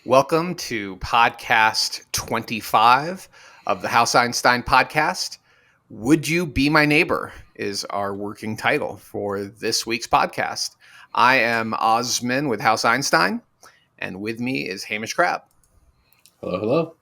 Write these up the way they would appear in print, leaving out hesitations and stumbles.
Welcome to podcast 25 of the House Einstein podcast. Would You Be My Neighbor is our working title for this week's podcast. I am Osman with House Einstein, and with me is Hamish Crabb. Hello, hello.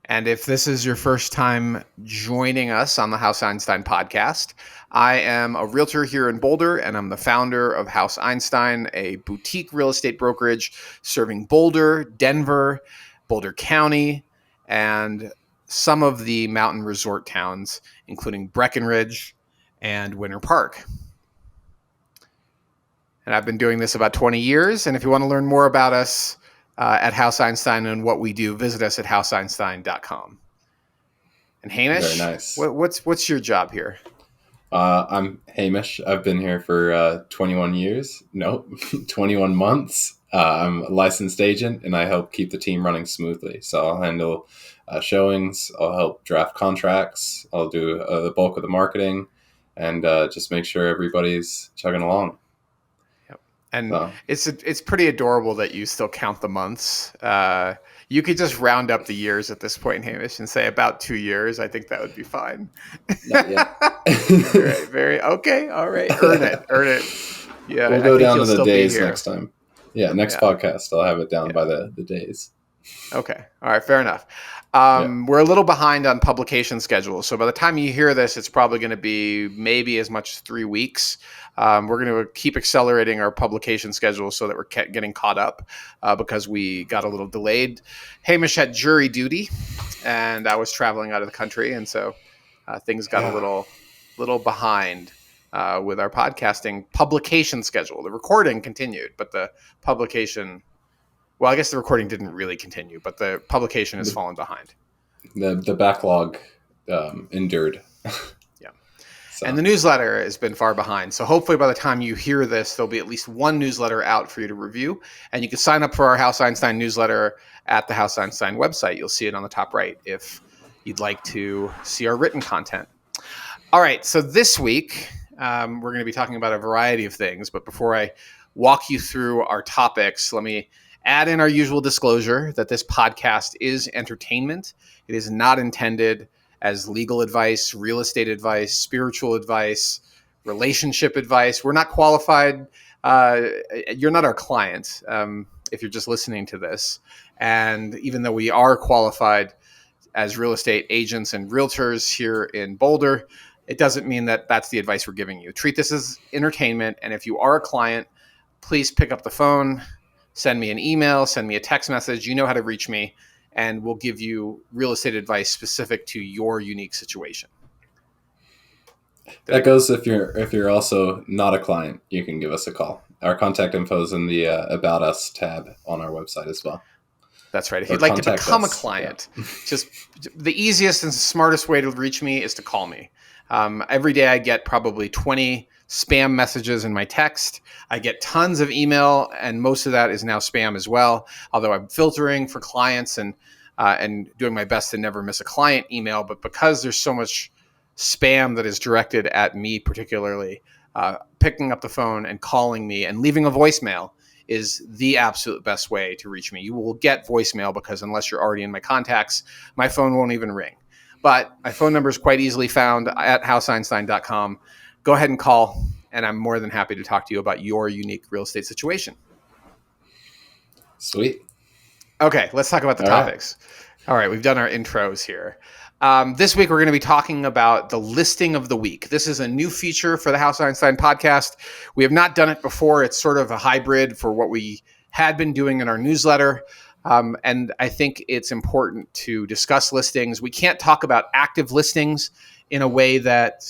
And if this is your first time joining us on the House Einstein podcast, I am a realtor here in Boulder, and I'm the founder of House Einstein, a boutique real estate brokerage serving Boulder, Denver, Boulder County, and some of the mountain resort towns, including Breckenridge and Winter Park. And I've been doing this about 20 years, and if you want to learn more about us, at House Einstein and what we do, visit us at houseeinstein.com. And Hamish, very nice. What's your job here? I'm Hamish. I've been here for 21 years. Nope, 21 months. I'm a licensed agent, and I help keep the team running smoothly. So I'll handle showings. I'll help draft contracts. I'll do the bulk of the marketing, and just make sure everybody's chugging along. And it's pretty adorable that you still count the months. You could just round up the years at this point, Hamish, and say about 2 years. I think that would be fine. Not yet. Very okay. All right. Earn it. Yeah, we'll go down to the days next time. Yeah, next podcast I'll have it down by the days. Okay. All right. Fair enough. We're a little behind on publication schedules. So by the time you hear this, it's probably going to be maybe as much as 3 weeks. We're going to keep accelerating our publication schedule so that we're getting caught up because we got a little delayed. Hamish had jury duty, and I was traveling out of the country. And so things got a little behind with our podcasting publication schedule. The recording continued, but the publication... Well, I guess the recording didn't really continue, but the publication has fallen behind. The backlog endured. Yeah. So. And the newsletter has been far behind. So hopefully by the time you hear this, there'll be at least one newsletter out for you to review. And you can sign up for our House Einstein newsletter at the House Einstein website. You'll see it on the top right if you'd like to see our written content. All right. So this week, we're going to be talking about a variety of things. But before I walk you through our topics, let me add in our usual disclosure that this podcast is entertainment. It is not intended as legal advice, real estate advice, spiritual advice, relationship advice. We're not qualified. You're not our client if you're just listening to this. And even though we are qualified as real estate agents and realtors here in Boulder, it doesn't mean that that's the advice we're giving you. Treat this as entertainment. And if you are a client, please pick up the phone, send me an email, send me a text message. You know how to reach me, and we'll give you real estate advice specific to your unique situation. That goes if you're also not a client, you can give us a call. Our contact info is in the About Us tab on our website as well. That's right. If you'd like to become a client, just the easiest and smartest way to reach me is to call me. Every day I get probably 20 spam messages in my text. I get tons of email, and most of that is now spam as well. Although I'm filtering for clients and doing my best to never miss a client email. But because there's so much spam that is directed at me particularly, picking up the phone and calling me and leaving a voicemail is the absolute best way to reach me. You will get voicemail because unless you're already in my contacts, my phone won't even ring. But my phone number is quite easily found at houseeinstein.com. Go ahead and call, and I'm more than happy to talk to you about your unique real estate situation. Sweet. Okay, let's talk about the topics. All right, we've done our intros here. This week, we're going to be talking about the listing of the week. This is a new feature for the House Einstein podcast. We have not done it before. It's sort of a hybrid for what we had been doing in our newsletter. And I think it's important to discuss listings. We can't talk about active listings in a way that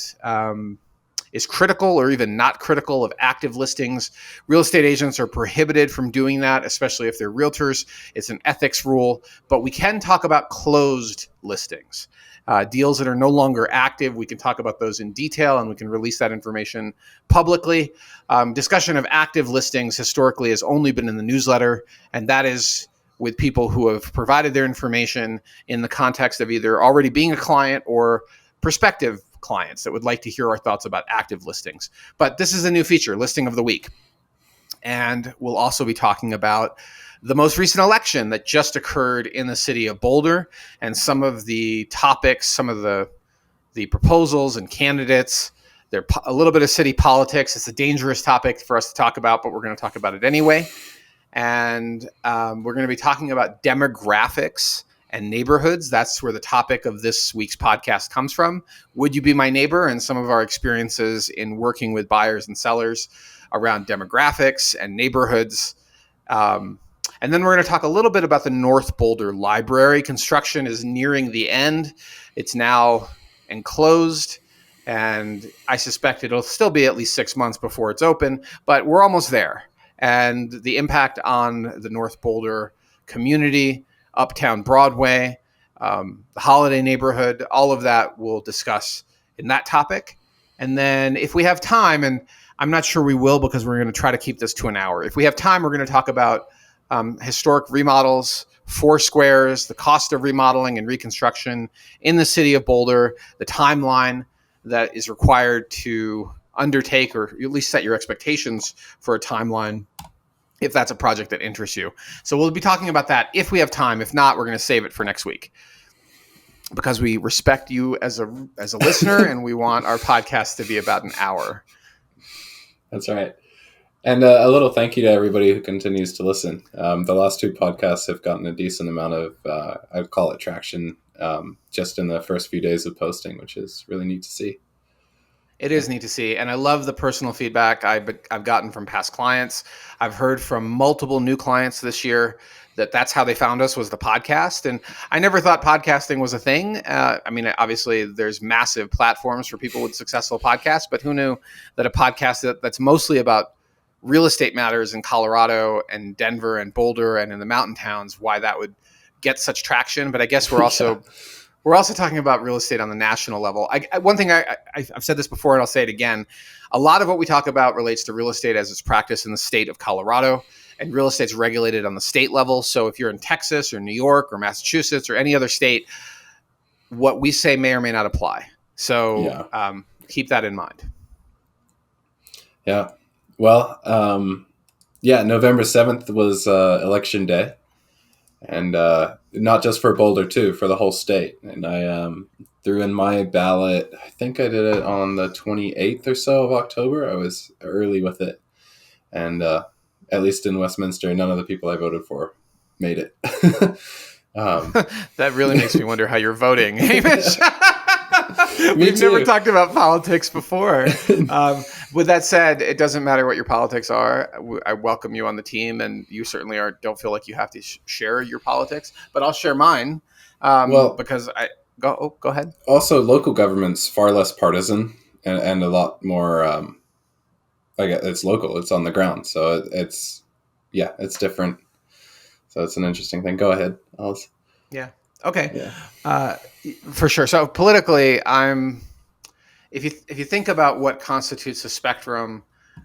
is critical or even not critical of active listings. Real estate agents are prohibited from doing that, especially if they're realtors. It's an ethics rule, but we can talk about closed listings. Deals that are no longer active, we can talk about those in detail and we can release that information publicly. Discussion of active listings historically has only been in the newsletter, and that is with people who have provided their information in the context of either already being a client or prospective clients that would like to hear our thoughts about active listings. But this is a new feature, listing of the week. And we'll also be talking about the most recent election that just occurred in the city of Boulder, and some of the topics, some of the proposals and candidates. They're a little bit of city politics. It's a dangerous topic for us to talk about, but we're going to talk about it anyway. And we're going to be talking about demographics and neighborhoods. That's where the topic of this week's podcast comes from. Would you be my neighbor? And some of our experiences in working with buyers and sellers around demographics and neighborhoods. And then we're going to talk a little bit about the North Boulder Library. Construction is nearing the end. It's now enclosed, and I suspect it'll still be at least 6 months before it's open, but we're almost there. And the impact on the North Boulder community, Uptown Broadway, the holiday neighborhood, all of that we'll discuss in that topic. And then if we have time, and I'm not sure we will because we're going to try to keep this to an hour. If we have time, we're going to talk about historic remodels, four squares, the cost of remodeling and reconstruction in the city of Boulder, the timeline that is required to undertake, or at least set your expectations for a timeline if that's a project that interests you. So we'll be talking about that if we have time. If not, we're going to save it for next week because we respect you as a listener and we want our podcast to be about an hour. That's right. And a little thank you to everybody who continues to listen. The last two podcasts have gotten a decent amount of, I'd call it traction, just in the first few days of posting, which is really neat to see. It is neat to see. And I love the personal feedback I've gotten from past clients. I've heard from multiple new clients this year that's how they found us, was the podcast. And I never thought podcasting was a thing. I mean, obviously there's massive platforms for people with successful podcasts, but who knew that a podcast that's mostly about real estate matters in Colorado and Denver and Boulder and in the mountain towns, why that would get such traction. But I guess we're also we're also talking about real estate on the national level. One thing I've said this before and I'll say it again. A lot of what we talk about relates to real estate as it's practiced in the state of Colorado, and real estate's regulated on the state level. So if you're in Texas or New York or Massachusetts or any other state, what we say may or may not apply. So keep that in mind. Yeah. Well, November 7th was election day, and not just for Boulder, too, for the whole state. And I threw in my ballot. I think I did it on the 28th or so of October. I was early with it. And at least in Westminster, none of the people I voted for made it. That really makes me wonder how you're voting, Hamish. We've never talked about politics before. With that said, it doesn't matter what your politics are. I welcome you on the team, and you certainly don't feel like you have to share your politics, but I'll share mine. Because go ahead. Also, local government's far less partisan and a lot more. It's local. It's on the ground, so it's different. So it's an interesting thing. Go ahead, Alice. Yeah. Okay. Yeah. For sure. So politically, if you think about what constitutes a spectrum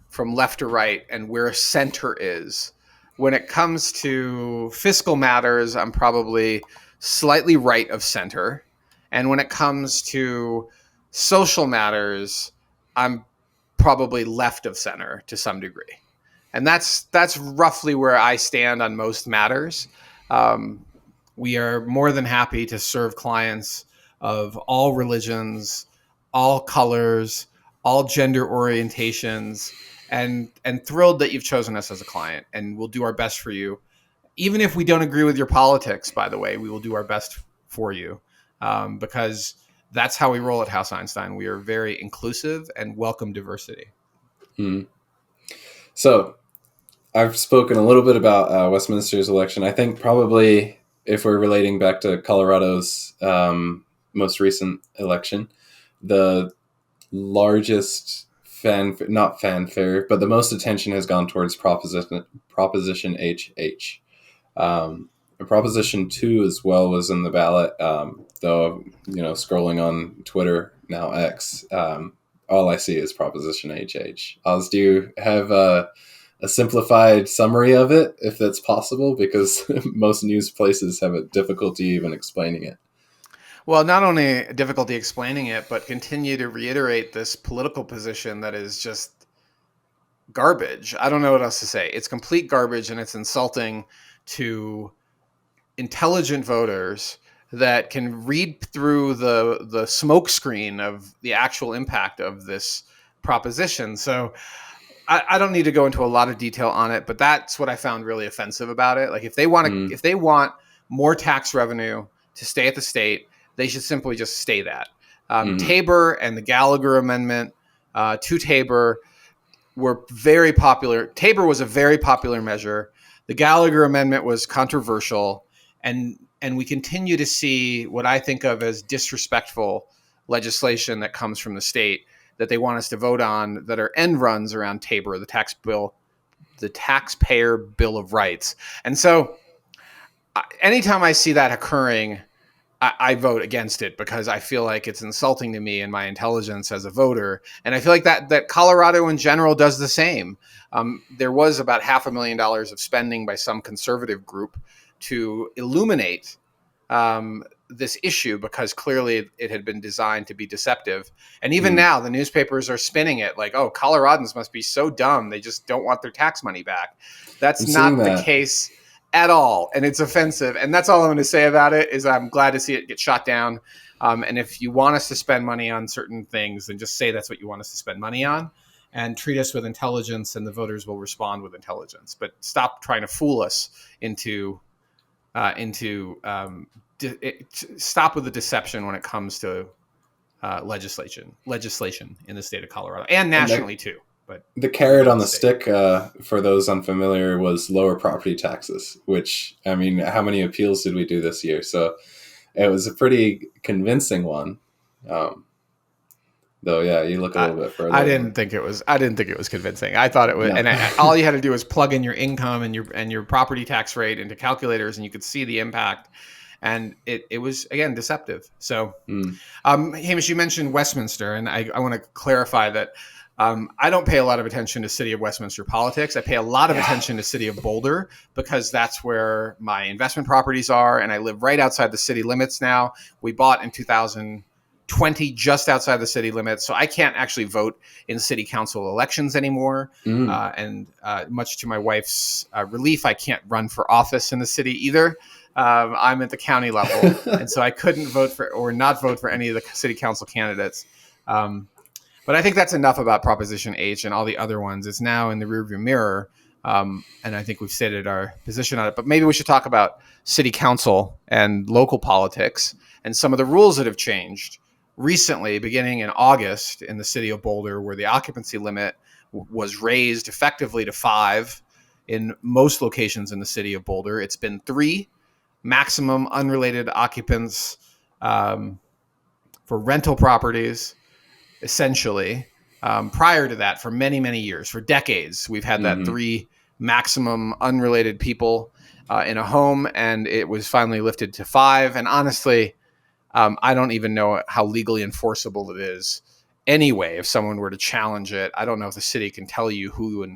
from left to right and where center is, when it comes to fiscal matters, I'm probably slightly right of center. And when it comes to social matters, I'm probably left of center to some degree. And that's roughly where I stand on most matters. We are more than happy to serve clients of all religions, all colors, all gender orientations, and thrilled that you've chosen us as a client, and we'll do our best for you. Even if we don't agree with your politics, by the way, we will do our best for you, because that's how we roll at House Einstein. We are very inclusive and welcome diversity. Mm. So I've spoken a little bit about Westminster's election. I think probably, if we're relating back to Colorado's most recent election, the largest not fanfare, but the most attention has gone towards Proposition HH. Proposition 2 as well was in the ballot, though, scrolling on Twitter, now X, all I see is Proposition HH. Oz, do you have a simplified summary of it, if that's possible? Because most news places have a difficulty even explaining it. Well, not only difficulty explaining it, but continue to reiterate this political position that is just garbage. I don't know what else to say. It's complete garbage, and it's insulting to intelligent voters that can read through the smoke screen of the actual impact of this proposition. So I don't need to go into a lot of detail on it, but that's what I found really offensive about it. Like if they want more tax revenue to stay at the state, they should simply just stay that. Tabor and the Gallagher Amendment to Tabor were very popular. Tabor was a very popular measure. The Gallagher Amendment was controversial, and we continue to see what I think of as disrespectful legislation that comes from the state that they want us to vote on that are end runs around Tabor, the Taxpayer Bill of Rights. And so anytime I see that occurring, I vote against it because I feel like it's insulting to me and my intelligence as a voter. And I feel like that Colorado in general does the same. There was about $500,000 of spending by some conservative group to illuminate this issue because clearly it had been designed to be deceptive. And even now the newspapers are spinning it like, oh, Coloradans must be so dumb. They just don't want their tax money back. That's not the case at all. And it's offensive. And that's all I'm going to say about it is I'm glad to see it get shot down. And if you want us to spend money on certain things, then just say that's what you want us to spend money on and treat us with intelligence, and the voters will respond with intelligence. But stop trying to fool us into stop with the deception when it comes to legislation in the state of Colorado and nationally too. But the carrot on the stick, for those unfamiliar, was lower property taxes, which, I mean, how many appeals did we do this year? So it was a pretty convincing one. Though, yeah, you look a little bit further. I didn't think it was convincing. I thought it was, no. And all you had to do was plug in your income and your property tax rate into calculators, and you could see the impact. And it was, again, deceptive. So, Hamish, you mentioned Westminster, and I want to clarify that I don't pay a lot of attention to City of Westminster politics. I pay a lot of attention to City of Boulder because that's where my investment properties are, and I live right outside the city limits now. We bought in 2020 just outside the city limits, so I can't actually vote in city council elections anymore. And much to my wife's relief, I can't run for office in the city either. I'm at the county level, and so I couldn't vote for or not vote for any of the city council candidates. But I think that's enough about Proposition H and all the other ones. It's now in the rearview mirror, and I think we've stated our position on it. But maybe we should talk about city council and local politics and some of the rules that have changed recently, beginning in August in the city of Boulder, where the occupancy limit was raised effectively to 5 in most locations in the city of Boulder. It's been 3 maximum unrelated occupants for rental properties, essentially. Prior to that, for many, many years, for decades, we've had that 3 maximum unrelated people in a home, and it was finally lifted to 5. And honestly, I don't even know how legally enforceable it is anyway. If someone were to challenge it, I don't know if the city can tell you who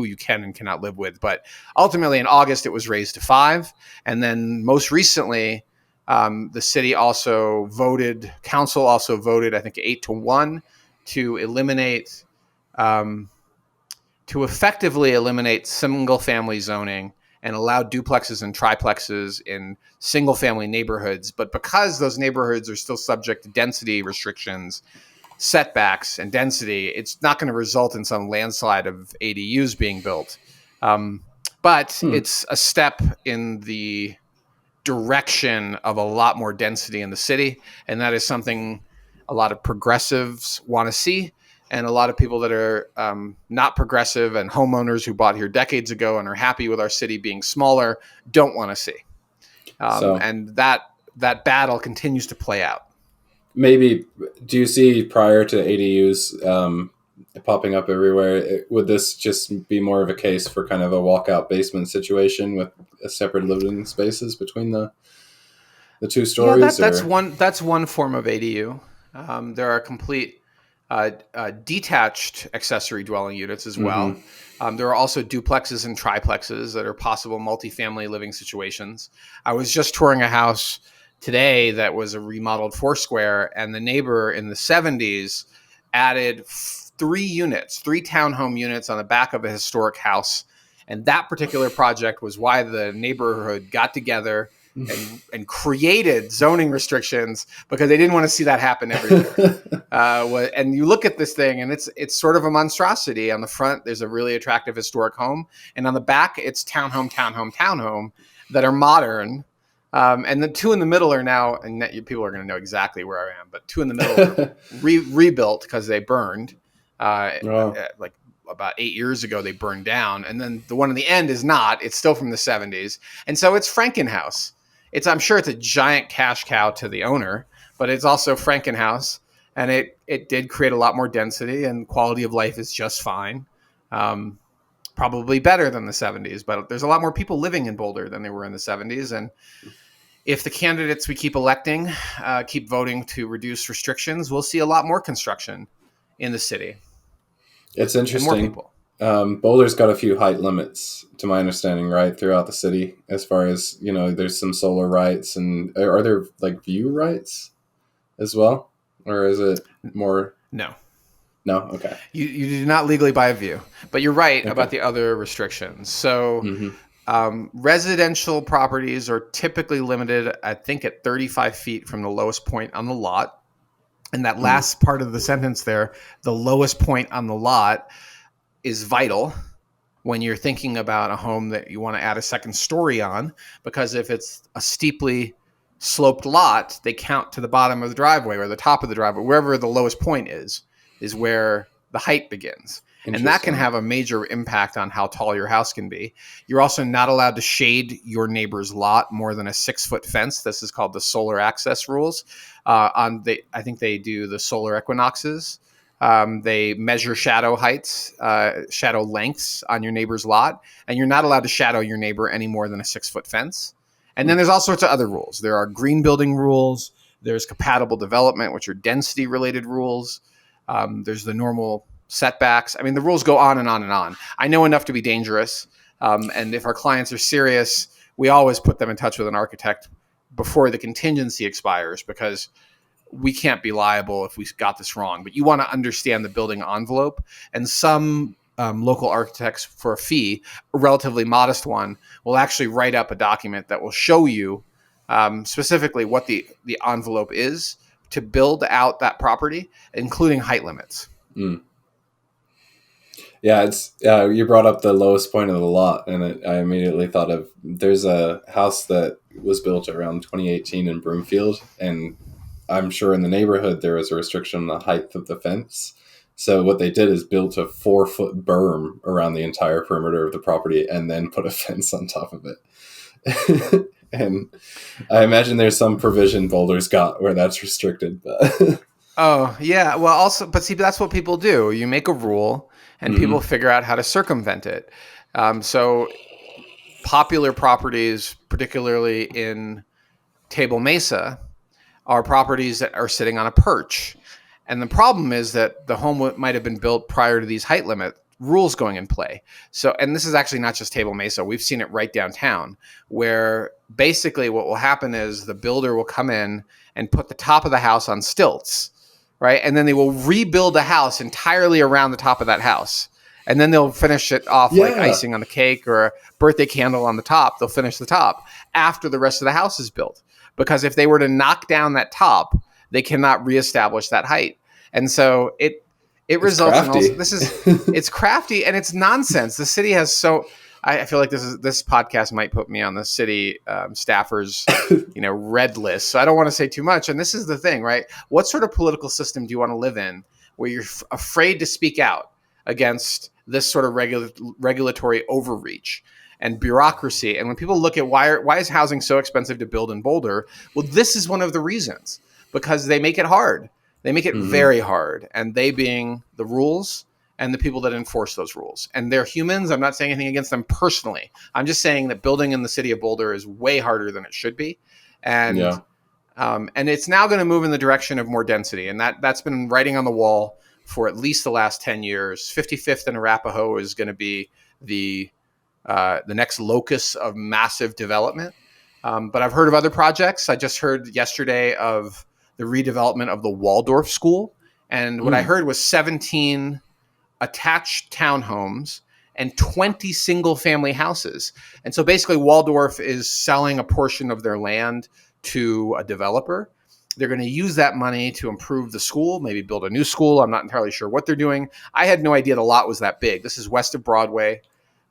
you can and cannot live with. But ultimately, in August, it was raised to 5. And then most recently, the city council also voted, I think, 8-1 to effectively eliminate single-family zoning and allow duplexes and triplexes in single-family neighborhoods. But because those neighborhoods are still subject to density restrictions, setbacks, and density, it's not going to result in some landslide of ADUs being built. But it's a step in the direction of a lot more density in the city, and that is something a lot of progressives want to see, and a lot of people that are not progressive and homeowners who bought here decades ago and are happy with our city being smaller don't want to see. And that battle continues to play out. Maybe, do you see, prior to ADUs popping up everywhere, would this just be more of a case for kind of a walkout basement situation with separate living spaces between the 2 stories? Yeah, that's one form of ADU. There are complete detached accessory dwelling units as well. There are also duplexes and triplexes that are possible multifamily living situations. I was just touring a house today that was a remodeled 4-square, and the neighbor in the 70s added 3 townhome units on the back of a historic house, And that particular project was why the neighborhood got together and created zoning restrictions, because they didn't want to see that happen everywhere. And you look at this thing, and it's sort of a monstrosity. On the front, there's a really attractive historic home, and on the back, it's townhome that are modern. And the two in the middle are now, and people are going to know exactly where I am, but two in the middle are rebuilt because they burned. Like about 8 years ago, they burned down. And then the one in the end is not. It's still from the 70s. And so it's Frankenhouse. I'm sure it's a giant cash cow to the owner, but it's also Frankenhouse. And it did create a lot more density, and quality of life is just fine. Probably better than the 70s, but there's a lot more people living in Boulder than there were in the 70s. And if the candidates we keep electing keep voting to reduce restrictions, we'll see a lot more construction in the city. It's interesting. And more people. Boulder's got a few height limits, to my understanding, right, throughout the city, as far as, there's some solar rights, and are there like view rights as well? Or is it more? No. Okay. You do not legally buy a view, but you're right about the other restrictions. So residential properties are typically limited, I think, at 35 feet from the lowest point on the lot. And that last part of the sentence there, the lowest point on the lot, is vital when you're thinking about a home that you want to add a second story on, because if it's a steeply sloped lot, they count to the bottom of the driveway or the top of the driveway, wherever the lowest point is where the height begins. And that can have a major impact on how tall your house can be. You're also not allowed to shade your neighbor's lot more than a 6-foot fence. This is called the solar access rules. I think they do the solar equinoxes. They measure shadow heights, shadow lengths on your neighbor's lot, and you're not allowed to shadow your neighbor any more than a 6-foot fence. And then there's all sorts of other rules. There are green building rules. There's compatible development, which are density related rules. There's the normal setbacks. I mean, the rules go on and on and on. I know enough to be dangerous. And if our clients are serious, we always put them in touch with an architect before the contingency expires, because we can't be liable if we got this wrong. But you want to understand the building envelope, and some local architects, for a fee, a relatively modest one, will actually write up a document that will show you specifically what the envelope is to build out that property, including height limits. Yeah, it's you brought up the lowest point of the lot, and I immediately thought of, there's a house that was built around 2018 in Broomfield, and I'm sure in the neighborhood there was a restriction on the height of the fence. So what they did is built a 4-foot berm around the entire perimeter of the property and then put a fence on top of it. And I imagine there's some provision Boulder's got where that's restricted. But oh, yeah. Well, also, but see, that's what people do. You make a rule and people figure out how to circumvent it. So popular properties, particularly in Table Mesa, are properties that are sitting on a perch. And the problem is that the home might have been built prior to these height limit rules going in play. So, and this is actually not just Table Mesa. We've seen it right downtown, where basically what will happen is the builder will come in and put the top of the house on stilts, right? And then they will rebuild the house entirely around the top of that house. And then they'll finish it off like icing on the cake or a birthday candle on the top. They'll finish the top after the rest of the house is built. Because if they were to knock down that top, they cannot reestablish that height. And so it results in it's crafty and it's nonsense. The city has I feel like this podcast might put me on the city staffers, red list. So I don't want to say too much. And this is the thing, right? What sort of political system do you want to live in where you're afraid to speak out against this sort of regulatory overreach and bureaucracy? And when people look at why is housing so expensive to build in Boulder? Well, this is one of the reasons, because they make it hard. They make it very hard. And they being the rules and the people that enforce those rules. And they're humans. I'm not saying anything against them personally. I'm just saying that building in the city of Boulder is way harder than it should be. And it's now going to move in the direction of more density. And that's been writing on the wall for at least the last 10 years. 55th and Arapahoe is going to be the next locus of massive development. But I've heard of other projects. I just heard yesterday of the redevelopment of the Waldorf School. And what I heard was 17 attached townhomes and 20 single family houses. And so basically Waldorf is selling a portion of their land to a developer. They're going to use that money to improve the school, maybe build a new school. I'm not entirely sure what they're doing. I had no idea the lot was that big. This is west of Broadway,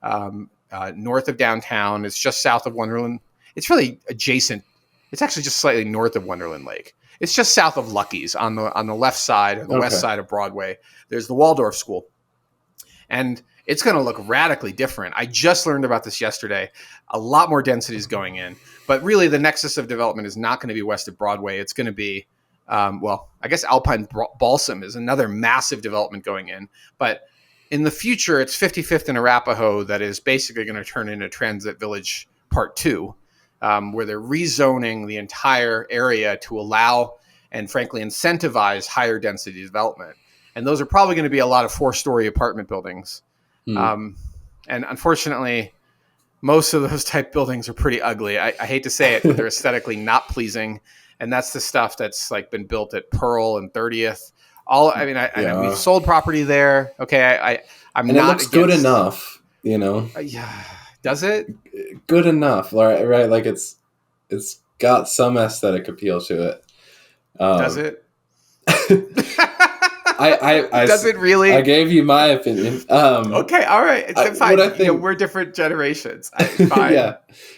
north of downtown. It's just south of Wonderland. It's really adjacent. It's actually just slightly north of Wonderland Lake. It's just south of Lucky's on the left side or the west side of Broadway. There's the Waldorf School. And it's going to look radically different. I just learned about this yesterday. A lot more density is going in. But really, the nexus of development is not going to be west of Broadway. It's going to be, I guess Alpine Balsam is another massive development going in. But in the future, it's 55th and Arapahoe that is basically going to turn into Transit Village Part 2. Where they're rezoning the entire area to allow and frankly incentivize higher density development. And those are probably going to be a lot of 4-story apartment buildings. And unfortunately, most of those type buildings are pretty ugly. I hate to say it, but they're aesthetically not pleasing. And that's the stuff that's like been built at Pearl and 30th. We've sold property there. Okay, I'm and not. It looks good enough, Yeah. Does it? Good enough, right? Like it's got some aesthetic appeal to it. Does it? I does it really? I gave you my opinion. Okay, all right. It's fine. We're different generations. Fine. Yeah,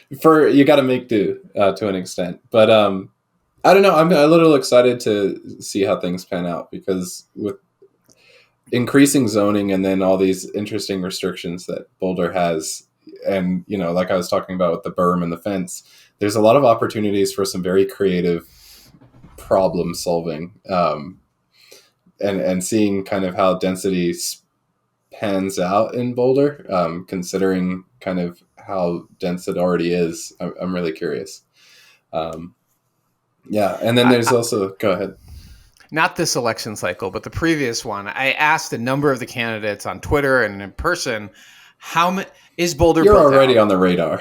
you got to make do to an extent. But I don't know. I'm a little excited to see how things pan out because with increasing zoning and then all these interesting restrictions that Boulder has. And, like I was talking about with the berm and the fence, there's a lot of opportunities for some very creative problem solving and seeing kind of how density pans out in Boulder, considering kind of how dense it already is. I'm really curious. And then there's also, go ahead. Not this election cycle, but the previous one. I asked a number of the candidates on Twitter and in person, is Boulder You're built already out? On the radar.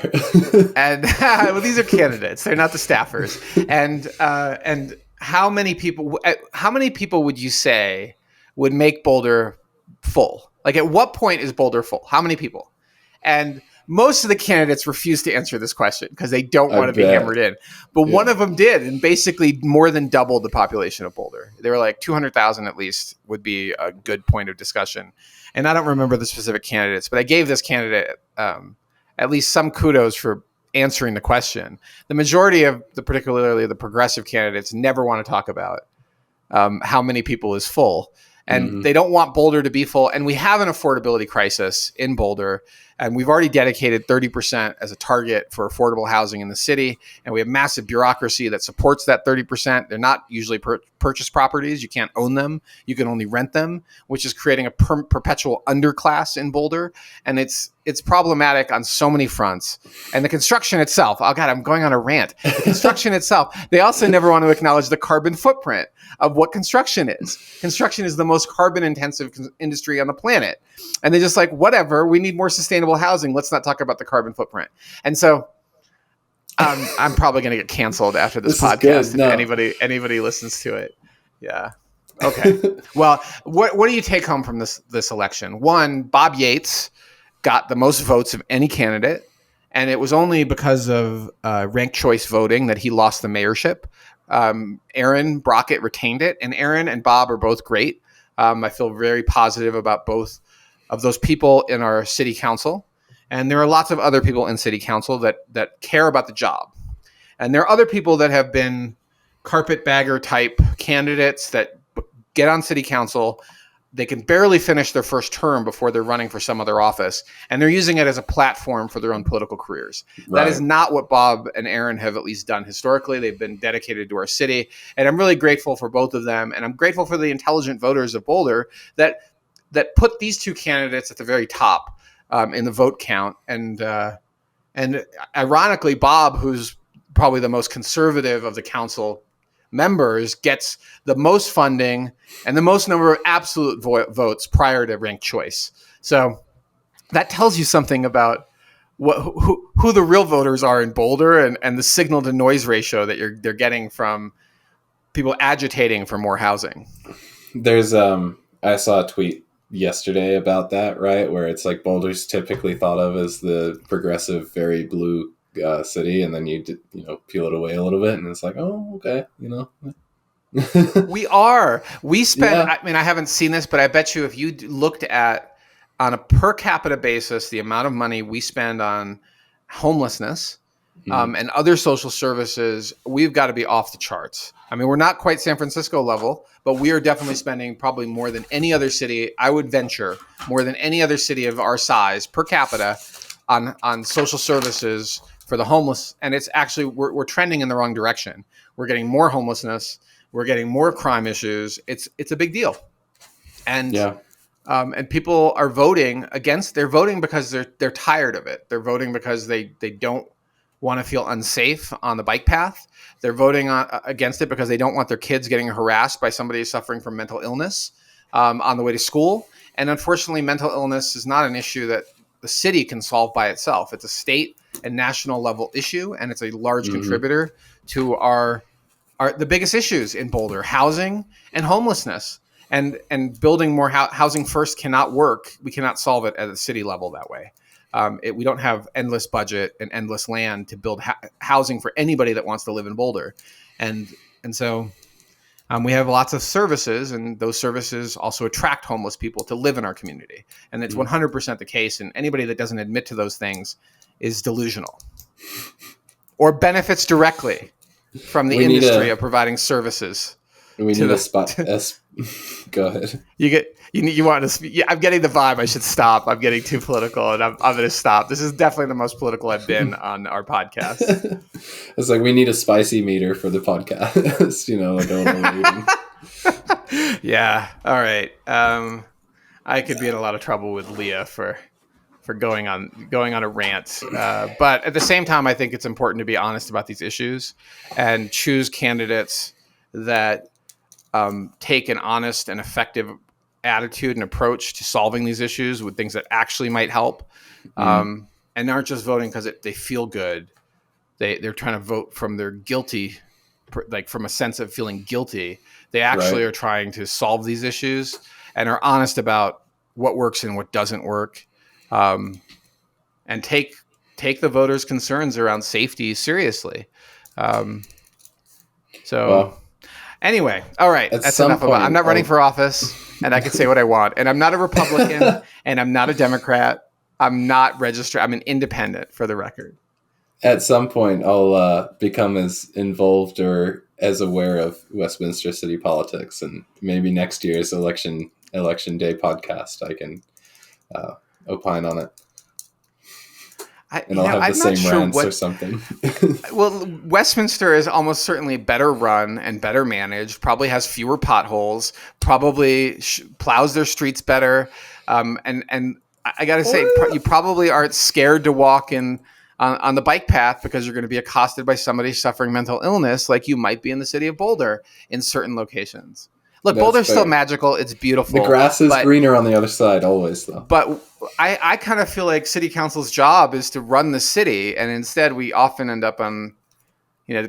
And well, these are candidates. They're not the staffers. And how many people would you say would make Boulder full? Like at what point is Boulder full? How many people? And most of the candidates refuse to answer this question because they don't want to be hammered in. But one of them did, and basically more than doubled the population of Boulder. They were like 200,000 at least would be a good point of discussion. And I don't remember the specific candidates, but I gave this candidate at least some kudos for answering the question. The majority of particularly the progressive candidates never want to talk about how many people is full. And they don't want Boulder to be full. And we have an affordability crisis in Boulder. And we've already dedicated 30% as a target for affordable housing in the city. And we have massive bureaucracy that supports that 30%. They're not usually purchase properties. You can't own them. You can only rent them, which is creating a perpetual underclass in Boulder. And it's problematic on so many fronts. And the construction itself, oh God, I'm going on a rant. The construction itself, they also never want to acknowledge the carbon footprint of what construction is. Construction is the most carbon intensive industry on the planet. And they're just like, whatever, we need more sustainable housing. Let's not talk about the carbon footprint. And so I'm probably going to get canceled after this podcast if anybody listens to it. Yeah. Okay. Well, what do you take home from this election? One, Bob Yates got the most votes of any candidate. And it was only because of ranked choice voting that he lost the mayorship. Aaron Brockett retained it, and Aaron and Bob are both great. I feel very positive about both of those people in our city council. And there are lots of other people in city council that care about the job. And there are other people that have been carpetbagger type candidates that get on city council. They can barely finish their first term before they're running for some other office. And they're using it as a platform for their own political careers. Right. That is not what Bob and Aaron have at least done historically. They've been dedicated to our city. And I'm really grateful for both of them. And I'm grateful for the intelligent voters of Boulder that put these two candidates at the very top in the vote count. And ironically, Bob, who's probably the most conservative of the council members, gets the most funding and the most number of absolute votes prior to ranked choice. So that tells you something about who the real voters are in Boulder and the signal to noise ratio that they're getting from people agitating for more housing. There's I saw a tweet yesterday about that, right? Where it's like Boulder's typically thought of as the progressive, very blue city, and then peel it away a little bit, and it's like, oh, okay, We spend, yeah. I mean, I haven't seen this, but I bet you if you looked at on a per capita basis, the amount of money we spend on homelessness and other social services, we've got to be off the charts. I mean, we're not quite San Francisco level, but we are definitely spending probably more than any other city. I would venture more than any other city of our size per capita on social services for the homeless. And it's actually, we're trending in the wrong direction. We're getting more homelessness. We're getting more crime issues. It's a big deal. And Yeah. and people are voting against. They're voting because they're tired of it. They're voting because they don't want to feel unsafe on the bike path. They're voting against it because they don't want their kids getting harassed by somebody suffering from mental illness on the way to school. And unfortunately, mental illness is not an issue that the city can solve by itself. It's a state and national level issue, and it's a large contributor to our the biggest issues in Boulder: housing and homelessness. And building more housing first cannot work. We cannot solve it at the city level that way. We don't have endless budget and endless land to build housing for anybody that wants to live in Boulder, and so we have lots of services, and those services also attract homeless people to live in our community. And it's 100% the case. And anybody that doesn't admit to those things is delusional or benefits directly from the industry of providing services. We need a spot. Go ahead. You want to? Yeah, I'm getting the vibe. I should stop. I'm getting too political, and I'm going to stop. This is definitely the most political I've been on our podcast. It's like we need a spicy meter for the podcast. Like a little rating. Yeah. All right. I could be in a lot of trouble with Leah for going on a rant. But at the same time, I think it's important to be honest about these issues and choose candidates that take an honest and effective attitude and approach to solving these issues with things that actually might help, and aren't just voting because they feel good. They're trying to vote from their guilty, like from a sense of feeling guilty. They actually are trying to solve these issues and are honest about what works and what doesn't work, and take the voters' concerns around safety seriously. Anyway, all right, that's enough about it. I'm not running for office, and I can say what I want. And I'm not a Republican, and I'm not a Democrat. I'm not registered. I'm an independent, for the record. At some point, I'll become as involved or as aware of Westminster city politics, and maybe next year's election day podcast, I can opine on it. I'll have the same rants or something. Well, Westminster is almost certainly better run and better managed, probably has fewer potholes, probably plows their streets better. And I got to say, you probably aren't scared to walk on the bike path because you're going to be accosted by somebody suffering mental illness like you might be in the city of Boulder in certain locations. Look, Boulder's still magical. It's beautiful. The grass is greener on the other side always, though. But I kind of feel like city council's job is to run the city, and instead we often end up on,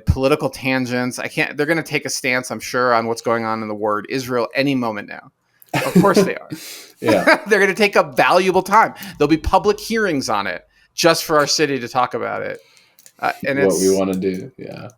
political tangents. They're going to take a stance, I'm sure, on what's going on in the war in Israel any moment now. Of course they are. Yeah. They're going to take up valuable time. There'll be public hearings on it just for our city to talk about it. And what we want to do, yeah.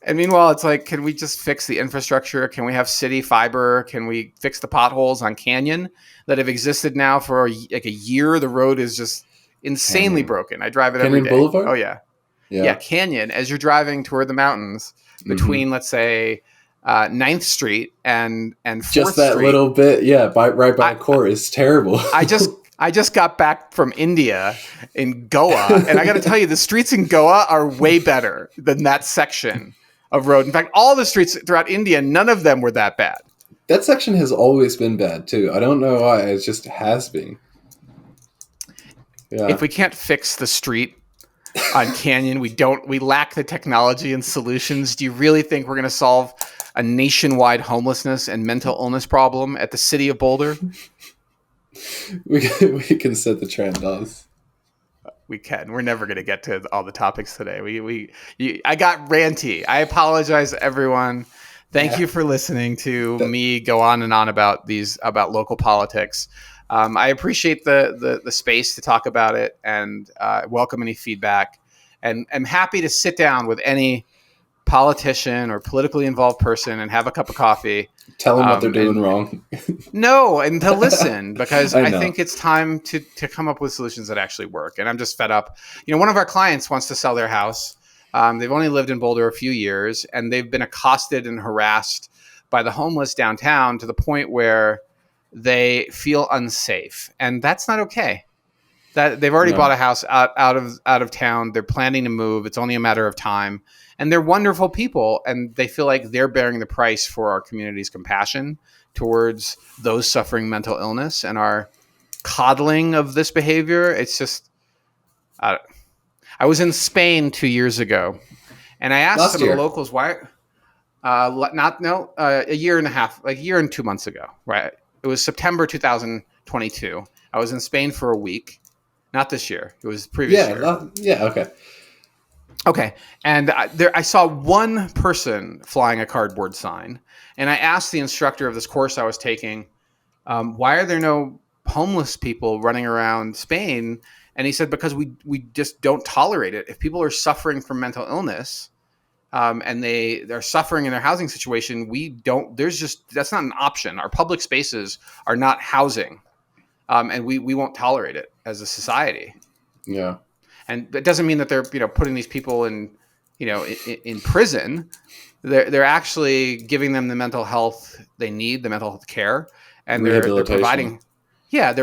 And meanwhile, it's like, can we just fix the infrastructure? Can we have city fiber? Can we fix the potholes on Canyon that have existed now for a year? The road is just insanely broken. I drive it every day. Canyon Boulevard? Oh, yeah. Canyon, as you're driving toward the mountains between, let's say, 9th Street and 4th Street. Just that little bit, right by the core is terrible. I just got back from India in Goa, and I got to tell you, the streets in Goa are way better than that section of road. In fact, all the streets throughout India, none of them were that bad. That section has always been bad too. I don't know why. It just has been. Yeah. If we can't fix the street on Canyon, we lack the technology and solutions. Do you really think we're going to solve a nationwide homelessness and mental illness problem at the city of Boulder? We can set the trend, Oz. We can. We're never going to get to all the topics today. I got ranty. I apologize, everyone. Thank you for listening to me go on and on about local politics. I appreciate the space to talk about it, and welcome any feedback. And I'm happy to sit down with any politician or politically involved person and have a cup of coffee. Tell them what they're doing And wrong. no, and to listen, because I I know. think it's time to come up with solutions that actually work. And I'm just fed up. One of our clients wants to sell their house. They've only lived in Boulder a few years, and they've been accosted and harassed by the homeless downtown to the point where they feel unsafe, and that's not okay. That they've already bought No. a house out of town. They're planning to move. It's only a matter of time, and they're wonderful people, and they feel like they're bearing the price for our community's compassion towards those suffering mental illness and our coddling of this behavior. It's just, I was in Spain 2 years ago, and I asked Last some of the year. locals why. Not no, a year and a half, like a year and 2 months ago, right? It was September 2022. I was in Spain for a week. Not this year. It was the previous Yeah. year. Yeah. Okay. Okay. And I saw one person flying a cardboard sign. And I asked the instructor of this course I was taking, why are there no homeless people running around Spain? And he said, because we just don't tolerate it. If people are suffering from mental illness, and they're suffering in their housing situation, that's not an option. Our public spaces are not housing. And we won't tolerate it as a society. Yeah. And that doesn't mean that they're putting these people in prison. They're actually giving them the mental health they need, the mental health care, and they're Rehabilitation.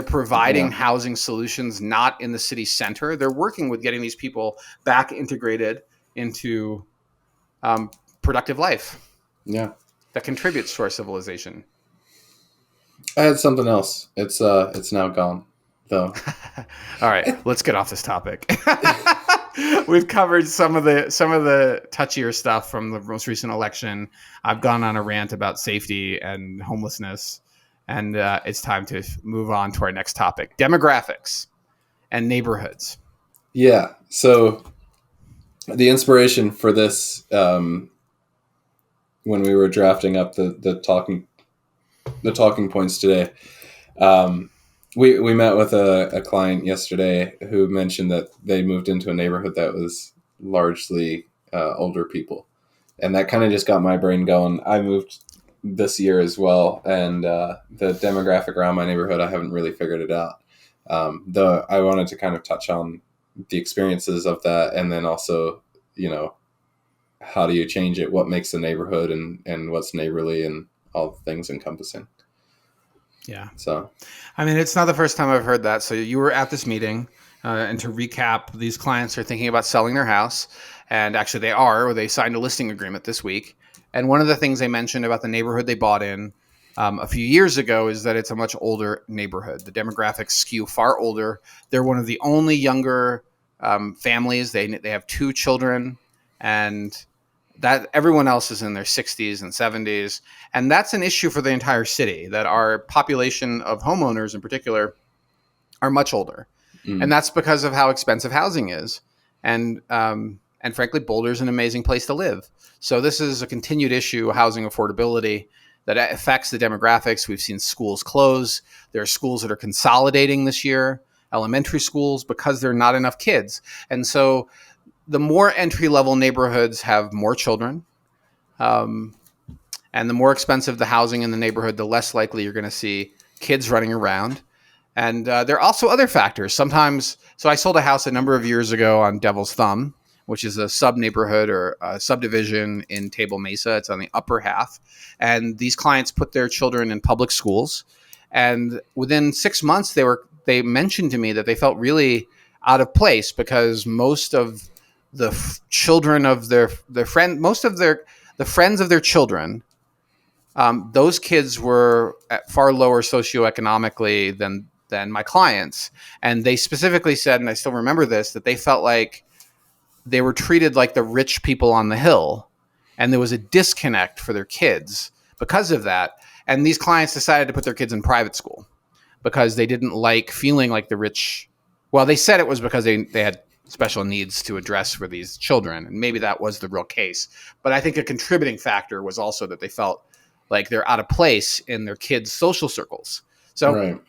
providing Yeah. housing solutions not in the city center. They're working with getting these people back integrated into productive life Yeah. that contributes to our civilization. I had something else. It's now gone though. All right, let's get off this topic. We've covered some of the touchier stuff from the most recent election. I've gone on a rant about safety and homelessness, and it's time to move on to our next topic: demographics and neighborhoods. Yeah. So the inspiration for this, when we were drafting up the talking points today, we met with a client yesterday who mentioned that they moved into a neighborhood that was largely older people, and that kind of just got my brain going. I moved this year as well, and the demographic around my neighborhood, I haven't really figured it out. Though I wanted to kind of touch on the experiences of that, and then also, how do you change it? What makes a neighborhood, and what's neighborly, and all the things encompassing. Yeah. So, I mean, it's not the first time I've heard that. So you were at this meeting, and to recap, these clients are thinking about selling their house, and actually they signed a listing agreement this week. And one of the things they mentioned about the neighborhood they bought in a few years ago is that it's a much older neighborhood. The demographics skew far older. They're one of the only younger families. They have 2 children, and that everyone else is in their 60s and 70s. And that's an issue for the entire city, that our population of homeowners in particular are much older. And that's because of how expensive housing is. And frankly, Boulder is an amazing place to live. So this is a continued issue, housing affordability, that affects the demographics. We've seen schools close. There are schools that are consolidating this year, elementary schools, because there are not enough kids. And so the more entry-level neighborhoods have more children, and the more expensive the housing in the neighborhood, the less likely you're going to see kids running around. And there are also other factors. Sometimes, so I sold a house a number of years ago on Devil's Thumb, which is a sub-neighborhood or a subdivision in Table Mesa. It's on the upper half. And these clients put their children in public schools. And within 6 months, they mentioned to me that they felt really out of place because most of the children of their friend, most of the friends of their children, those kids were at far lower socioeconomically than my clients. And they specifically said, and I still remember this, that they felt like they were treated like the rich people on the hill, and there was a disconnect for their kids because of that. And these clients decided to put their kids in private school because they didn't like feeling like the rich. Well, they said it was because they had special needs to address for these children, and maybe that was the real case. But I think a contributing factor was also that they felt like they're out of place in their kids' social circles. So right.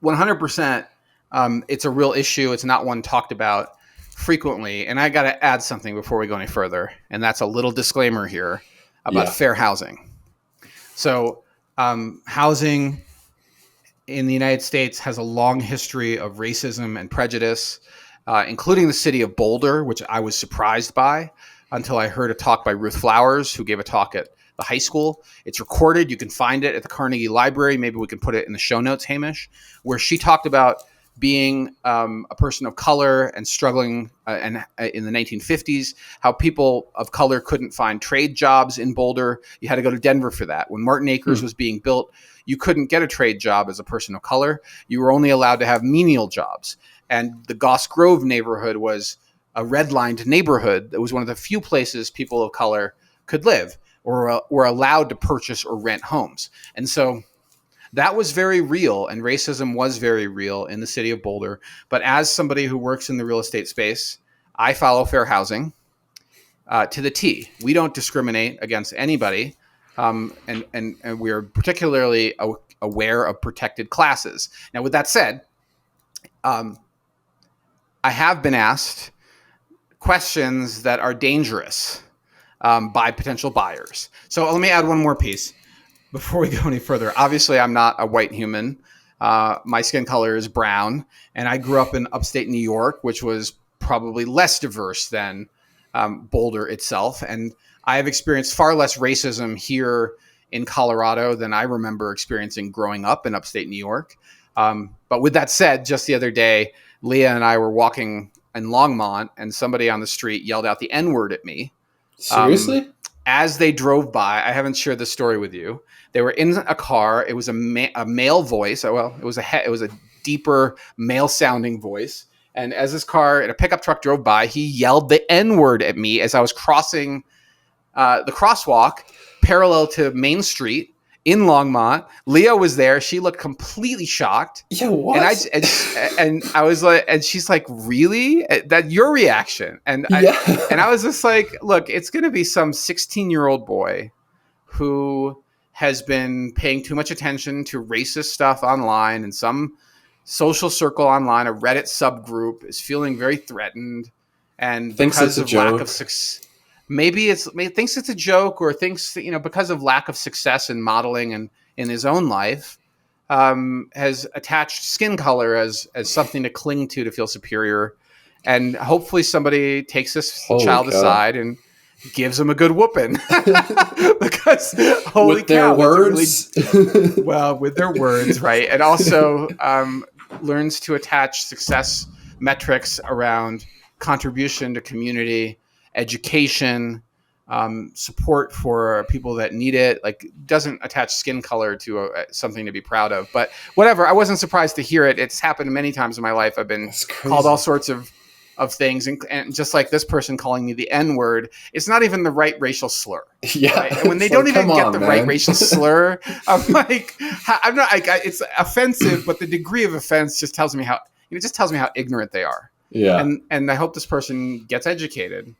100%. It's a real issue. It's not one talked about frequently. And I got to add something before we go any further. And that's a little disclaimer here about fair housing. So housing in the United States has a long history of racism and prejudice, including the city of Boulder, which I was surprised by until I heard a talk by Ruth Flowers, who gave a talk at the high school. It's recorded. You can find it at the Carnegie Library. Maybe we can put it in the show notes, Hamish, where she talked about being a person of color and struggling in the 1950s, how people of color couldn't find trade jobs in Boulder. You had to go to Denver for that. When Martin Acres was being built, you couldn't get a trade job as a person of color. You were only allowed to have menial jobs. And the Goss Grove neighborhood was a redlined neighborhood. It was one of the few places people of color could live or were allowed to purchase or rent homes. And so that was very real, and racism was very real in the city of Boulder. But as somebody who works in the real estate space, I follow fair housing to the T. We don't discriminate against anybody, and we are particularly aware of protected classes. Now, with that said, I have been asked questions that are dangerous by potential buyers. So let me add one more piece before we go any further. Obviously, I'm not a white human. My skin color is brown, and I grew up in upstate New York, which was probably less diverse than Boulder itself. And I have experienced far less racism here in Colorado than I remember experiencing growing up in upstate New York. But with that said, just the other day, Leah and I were walking in Longmont, and somebody on the street yelled out the N-word at me. Seriously? As they drove by. I haven't shared this story with you. They were in a car. It was a male voice. Well, it was a deeper male sounding voice. And as this car in a pickup truck drove by, he yelled the N-word at me as I was crossing the crosswalk parallel to Main Street in Longmont. Leah was there. She looked completely shocked. Yeah, what? And I was like, and she's like, really? That your reaction? And I was just like, look, it's going to be some 16-year-old boy who has been paying too much attention to racist stuff online, and some social circle online, a Reddit subgroup, is feeling very threatened, and thinks because it's a of joke. lack of success. Maybe thinks it's a joke, or thinks that, because of lack of success in modeling and in his own life, has attached skin color as something to cling to feel superior. And hopefully somebody takes this child aside and gives him a good whooping. Because holy with their cow, words. with their words, right? And also learns to attach success metrics around contribution to community, education, support for people that need it. Like, doesn't attach skin color to something to be proud of. But whatever, I wasn't surprised to hear it. It's happened many times in my life. I've been called all sorts of things, and just like this person calling me the N-word, it's not even the right racial slur. Yeah, right? And when they don't even get the right racial slur, I'm like, I'm not. It's offensive, but the degree of offense just tells me how ignorant they are. Yeah, and I hope this person gets educated.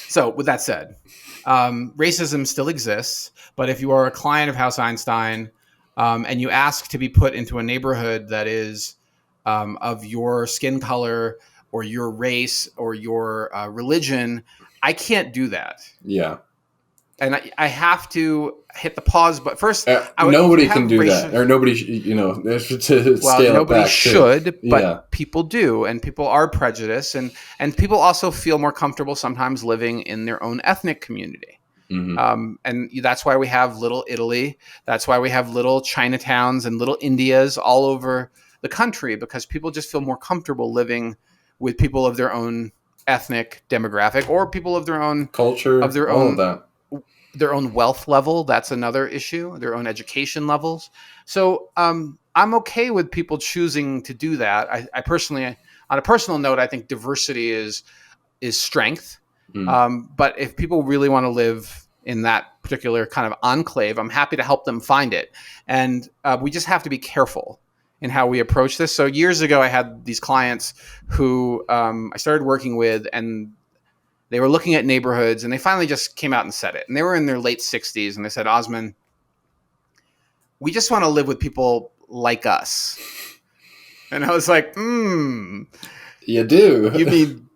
So with that said, racism still exists, but if you are a client of House Einstein and you ask to be put into a neighborhood that is of your skin color or your race or your religion, I can't do that. Yeah. And I have to hit the pause, but first, nobody can do that, or nobody, to scale nobody it back should, too. But people do, and people are prejudiced, and people also feel more comfortable sometimes living in their own ethnic community. Mm-hmm. And that's why we have Little Italy. That's why we have little Chinatowns and little Indias all over the country, because people just feel more comfortable living with people of their own ethnic demographic, or people of their own culture, of their all own of that. Their own wealth level. That's another issue, their own education levels. So I'm okay with people choosing to do that. I personally, on a personal note, I think diversity is strength. But if people really want to live in that particular kind of enclave, I'm happy to help them find it. And we just have to be careful in how we approach this. So years ago, I had these clients who I started working with, and they were looking at neighborhoods, and they finally just came out and said it. And they were in their late 60s, and they said, Osman, we just want to live with people like us. And I was like, You do. You mean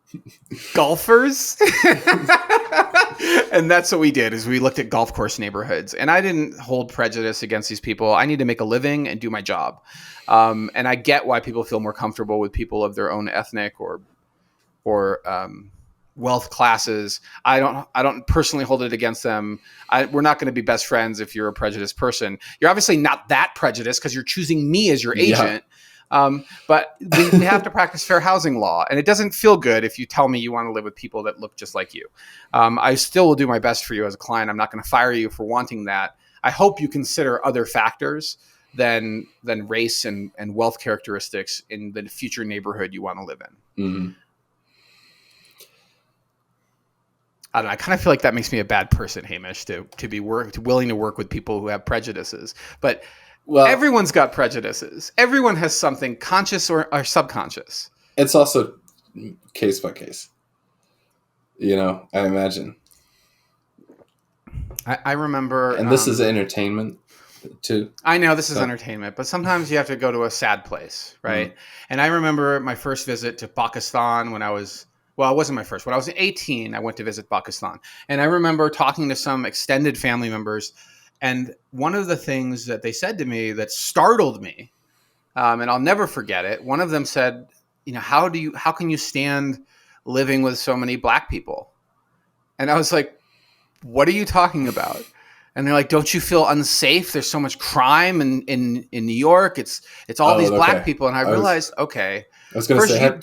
golfers? And that's what we did, is we looked at golf course neighborhoods. And I didn't hold prejudice against these people. I need to make a living and do my job. And I get why people feel more comfortable with people of their own ethnic or wealth classes. I don't personally hold it against them. We're not going to be best friends if you're a prejudiced person. You're obviously not that prejudiced because you're choosing me as your agent. But we have to practice fair housing law, and it doesn't feel good if you tell me you want to live with people that look just like you. I still will do my best for you as a client. I'm not going to fire you for wanting that. I hope you consider other factors than race and wealth characteristics in the future neighborhood you want to live in. Mm-hmm. I don't know. I kind of feel like that makes me a bad person, Hamish, to be willing to work with people who have prejudices. But everyone's got prejudices. Everyone has something conscious or subconscious. It's also case by case. I imagine. I remember... And this is entertainment, too. I know this is entertainment, but sometimes you have to go to a sad place, right? Mm. And I remember my first visit to Pakistan when I was... Well, it wasn't my first. When I was 18, I went to visit Pakistan. And I remember talking to some extended family members. And one of the things that they said to me that startled me, and I'll never forget it, one of them said, how can you stand living with so many black people? And I was like, what are you talking about? And they're like, don't you feel unsafe? There's so much crime in New York. It's all these black people. And I realized, okay. I was going to say,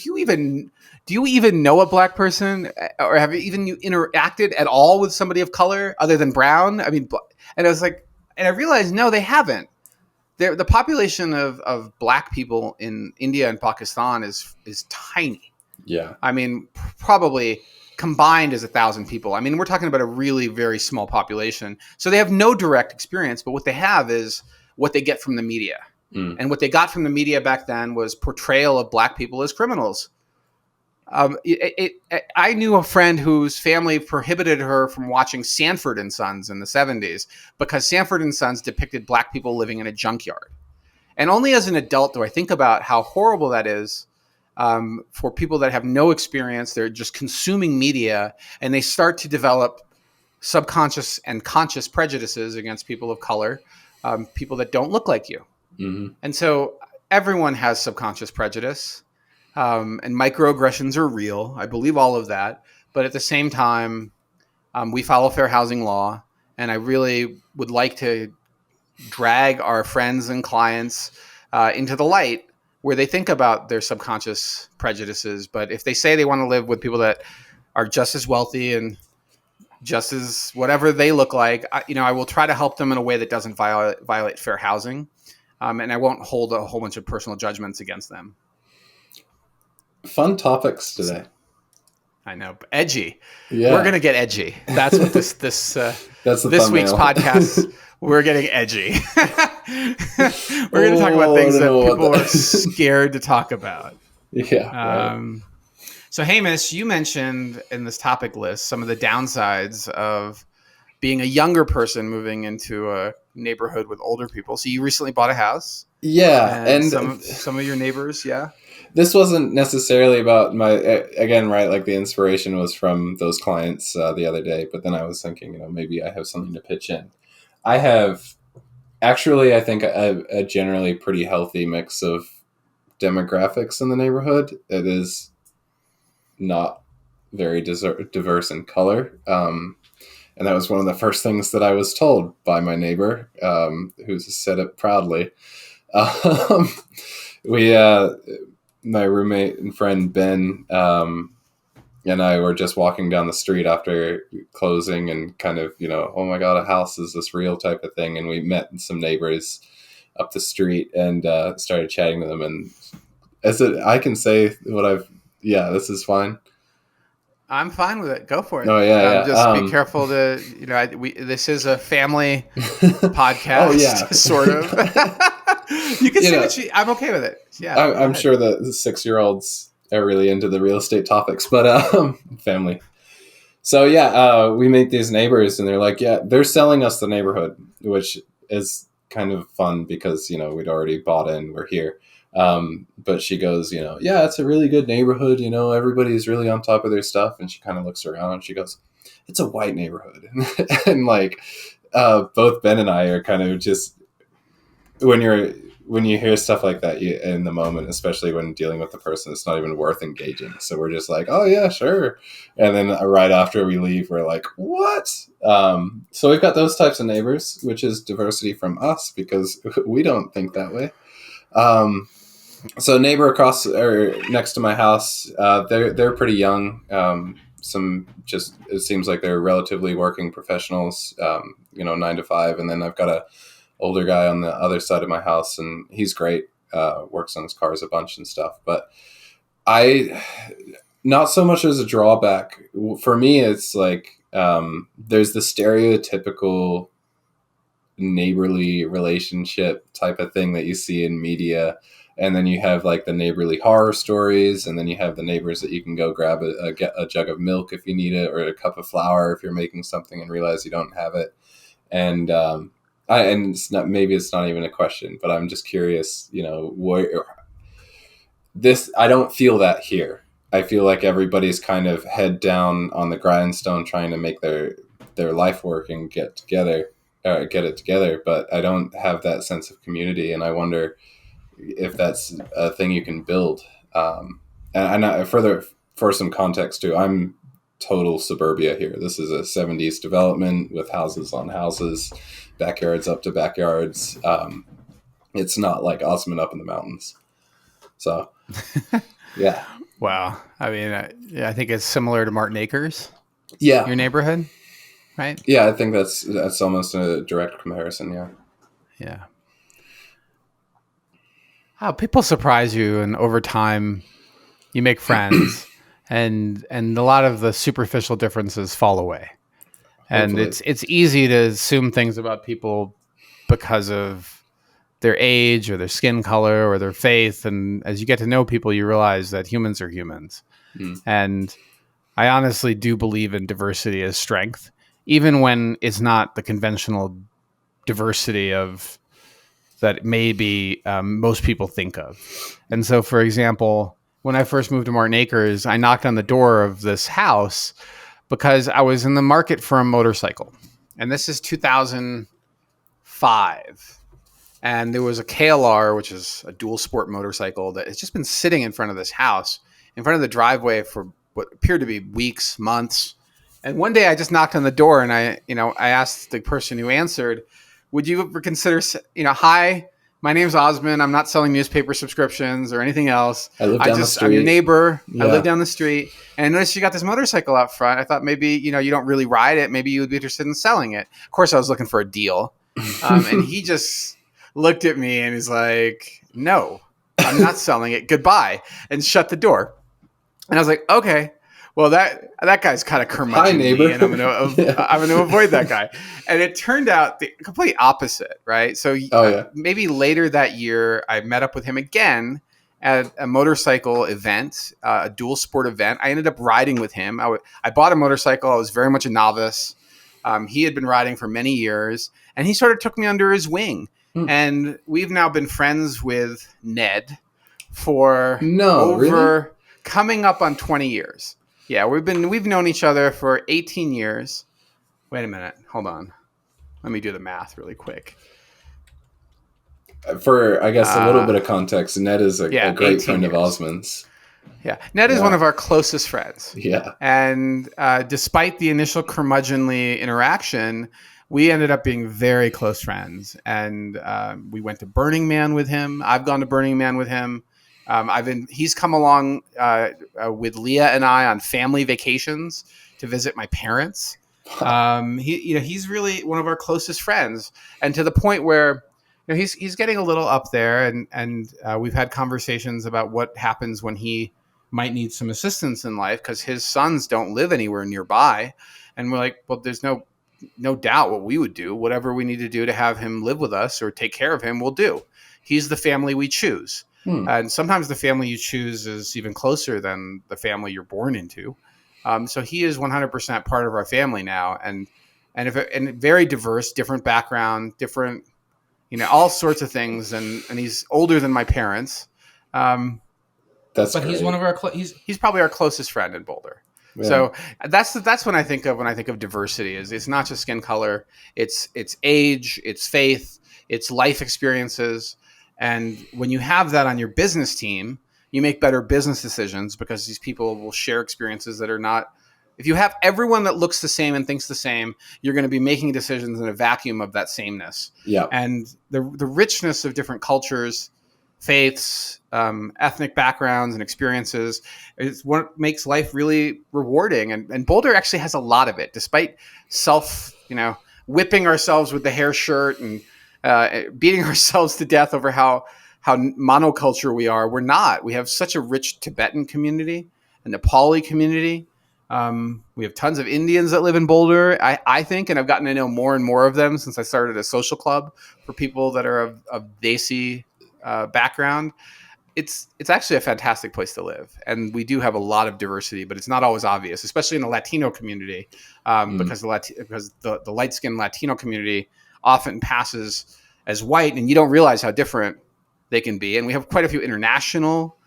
do you even know a black person, or have you interacted at all with somebody of color other than brown? I mean, and I was like, and I realized, no, they haven't. The population of black people in India and Pakistan is tiny. Yeah. I mean, probably combined is 1,000 people. I mean, we're talking about a really very small population. So they have no direct experience, but what they have is what they get from the media. Mm. And what they got from the media back then was portrayal of black people as criminals. I knew a friend whose family prohibited her from watching Sanford and Sons in the 70s because Sanford and Sons depicted black people living in a junkyard. And only as an adult do I think about how horrible that is for people that have no experience. They're just consuming media, and they start to develop subconscious and conscious prejudices against people of color, people that don't look like you. Mm-hmm. And so everyone has subconscious prejudice. And microaggressions are real. I believe all of that. But at the same time, we follow fair housing law. And I really would like to drag our friends and clients into the light where they think about their subconscious prejudices. But if they say they want to live with people that are just as wealthy and just as whatever they look like, I will try to help them in a way that doesn't violate fair housing. And I won't hold a whole bunch of personal judgments against them. Fun topics today. I know, edgy. Yeah. We're gonna get edgy. That's what this That's this week's podcast. We're getting edgy. We're gonna talk about things that people are scared to talk about. Yeah. Right. So Hamish, you mentioned in this topic list some of the downsides of being a younger person moving into a neighborhood with older people. So you recently bought a house. Yeah, and some of your neighbors, yeah. This wasn't necessarily about like the inspiration was from those clients the other day, but then I was thinking, maybe I have something to pitch in. I have actually, I think, a generally pretty healthy mix of demographics in the neighborhood. It is not very diverse in color. And that was one of the first things that I was told by my neighbor, who said it proudly. My roommate and friend Ben and I were just walking down the street after closing and kind of, oh my God, a house, is this real type of thing? And we met some neighbors up the street and started chatting to them. And I can say this is fine. I'm fine with it. Go for it. Oh yeah. Just be careful to, this is a family podcast. Oh yeah, sort of. You can say I'm okay with it. Yeah, I'm sure the 6-year-olds are really into the real estate topics, but family. So we meet these neighbors, and they're like, they're selling us the neighborhood, which is kind of fun because, we'd already bought in, we're here. But she goes, yeah, it's a really good neighborhood. Everybody's really on top of their stuff. And she kind of looks around and she goes, it's a white neighborhood. And like, both Ben and I are kind of just, when you hear stuff like that, in the moment, especially when dealing with the person, it's not even worth engaging. So we're just like, oh yeah, sure. And then right after we leave, we're like, what? So we've got those types of neighbors, which is diversity from us because we don't think that way. So neighbor across or next to my house, they're pretty young. It seems like they're relatively working professionals, 9 to 5. And then I've got a older guy on the other side of my house, and he's great. Works on his cars a bunch and stuff. But not so much as a drawback for me. It's like there's the stereotypical neighborly relationship type of thing that you see in media, and then you have like the neighborly horror stories, and then you have the neighbors that you can go grab get a jug of milk if you need it, or a cup of flour if you're making something and realize you don't have it. And it's not, maybe it's not even a question, but I'm just curious, I don't feel that here. I feel like everybody's kind of head down on the grindstone trying to make their life work and get it together. But I don't have that sense of community, and I wonder if that's a thing you can build. For some context too, I'm total suburbia here. This is a 70s development with houses on houses, backyards up to backyards. It's not like Osman up in the mountains. So, yeah. Wow. I mean, I think it's similar to Martin Acres. Yeah. Your neighborhood, right? Yeah, I think that's almost a direct comparison. Yeah. Yeah. How people surprise you, and over time, you make friends, and a lot of the superficial differences fall away. And Hopefully. it's easy to assume things about people because of their age or their skin color or their faith. And as you get to know people, you realize that humans are humans. And I honestly do believe in diversity as strength, even when it's not the conventional diversity of that maybe most people think of. And so, for example, when I first moved to Martin Acres, I knocked on the door of this house because I was in the market for a motorcycle. And this is 2005. And there was a KLR, which is a dual sport motorcycle, that has just been sitting in front of this house, in front of the driveway for what appeared to be weeks, months. And one day I just knocked on the door and I asked the person who answered, would you ever consider, hi, my name's Osman. I'm not selling newspaper subscriptions or anything else. I live down the street. I'm your neighbor. Yeah. I live down the street. And I noticed you got this motorcycle out front. I thought maybe, you don't really ride it. Maybe you would be interested in selling it. Of course, I was looking for a deal. And he just looked at me and he's like, no, I'm not selling it. Goodbye. And shut the door. And I was like, okay, well, that guy's kind of curmudgeon me, and I'm going to avoid that guy. And it turned out the complete opposite, right? So maybe later that year, I met up with him again at a motorcycle event, a dual sport event. I ended up riding with him. I bought a motorcycle. I was very much a novice. He had been riding for many years, and he sort of took me under his wing. And we've now been friends with Ned for coming up on 20 years. Yeah, we've known each other for 18 years. Wait a minute. Hold on. Let me do the math really quick. For, I guess, a little bit of context, Ned is a great friend of Osman's. Yeah, Ned is one of our closest friends. Yeah. And despite the initial curmudgeonly interaction, we ended up being very close friends. And we went to Burning Man with him. I've gone to Burning Man with him. He's come along with Leah and I on family vacations to visit my parents. He's really one of our closest friends, and to the point where he's getting a little up there, and we've had conversations about what happens when he might need some assistance in life because his sons don't live anywhere nearby, and we're like, well, there's no doubt what we would do, whatever we need to do to have him live with us or take care of him, we'll do. He's the family we choose. And sometimes the family you choose is even closer than the family you're born into. So he is 100% part of our family now, and very diverse, different background, different all sorts of things. And he's older than my parents. That's but great. he's one of our he's probably our closest friend in Boulder. Yeah. So that's when I think of diversity. Is it's not just skin color, it's age, it's faith, it's life experiences. And when you have that on your business team, you make better business decisions because these people will share experiences that are not. If you have everyone that looks the same and thinks the same, you're going to be making decisions in a vacuum of that sameness. Yeah. And the richness of different cultures, faiths, ethnic backgrounds, and experiences is what makes life really rewarding. And Boulder actually has a lot of it, despite whipping ourselves with the hair shirt and beating ourselves to death over how monoculture we are. We're not. We have such a rich Tibetan community, a Nepali community. We have tons of Indians that live in Boulder, I think, and I've gotten to know more and more of them since I started a social club for people that are of Desi background. It's actually a fantastic place to live, and we do have a lot of diversity, but it's not always obvious, especially in the Latino community, because the light-skinned Latino community often passes as white, and you don't realize how different they can be. And we have quite a few international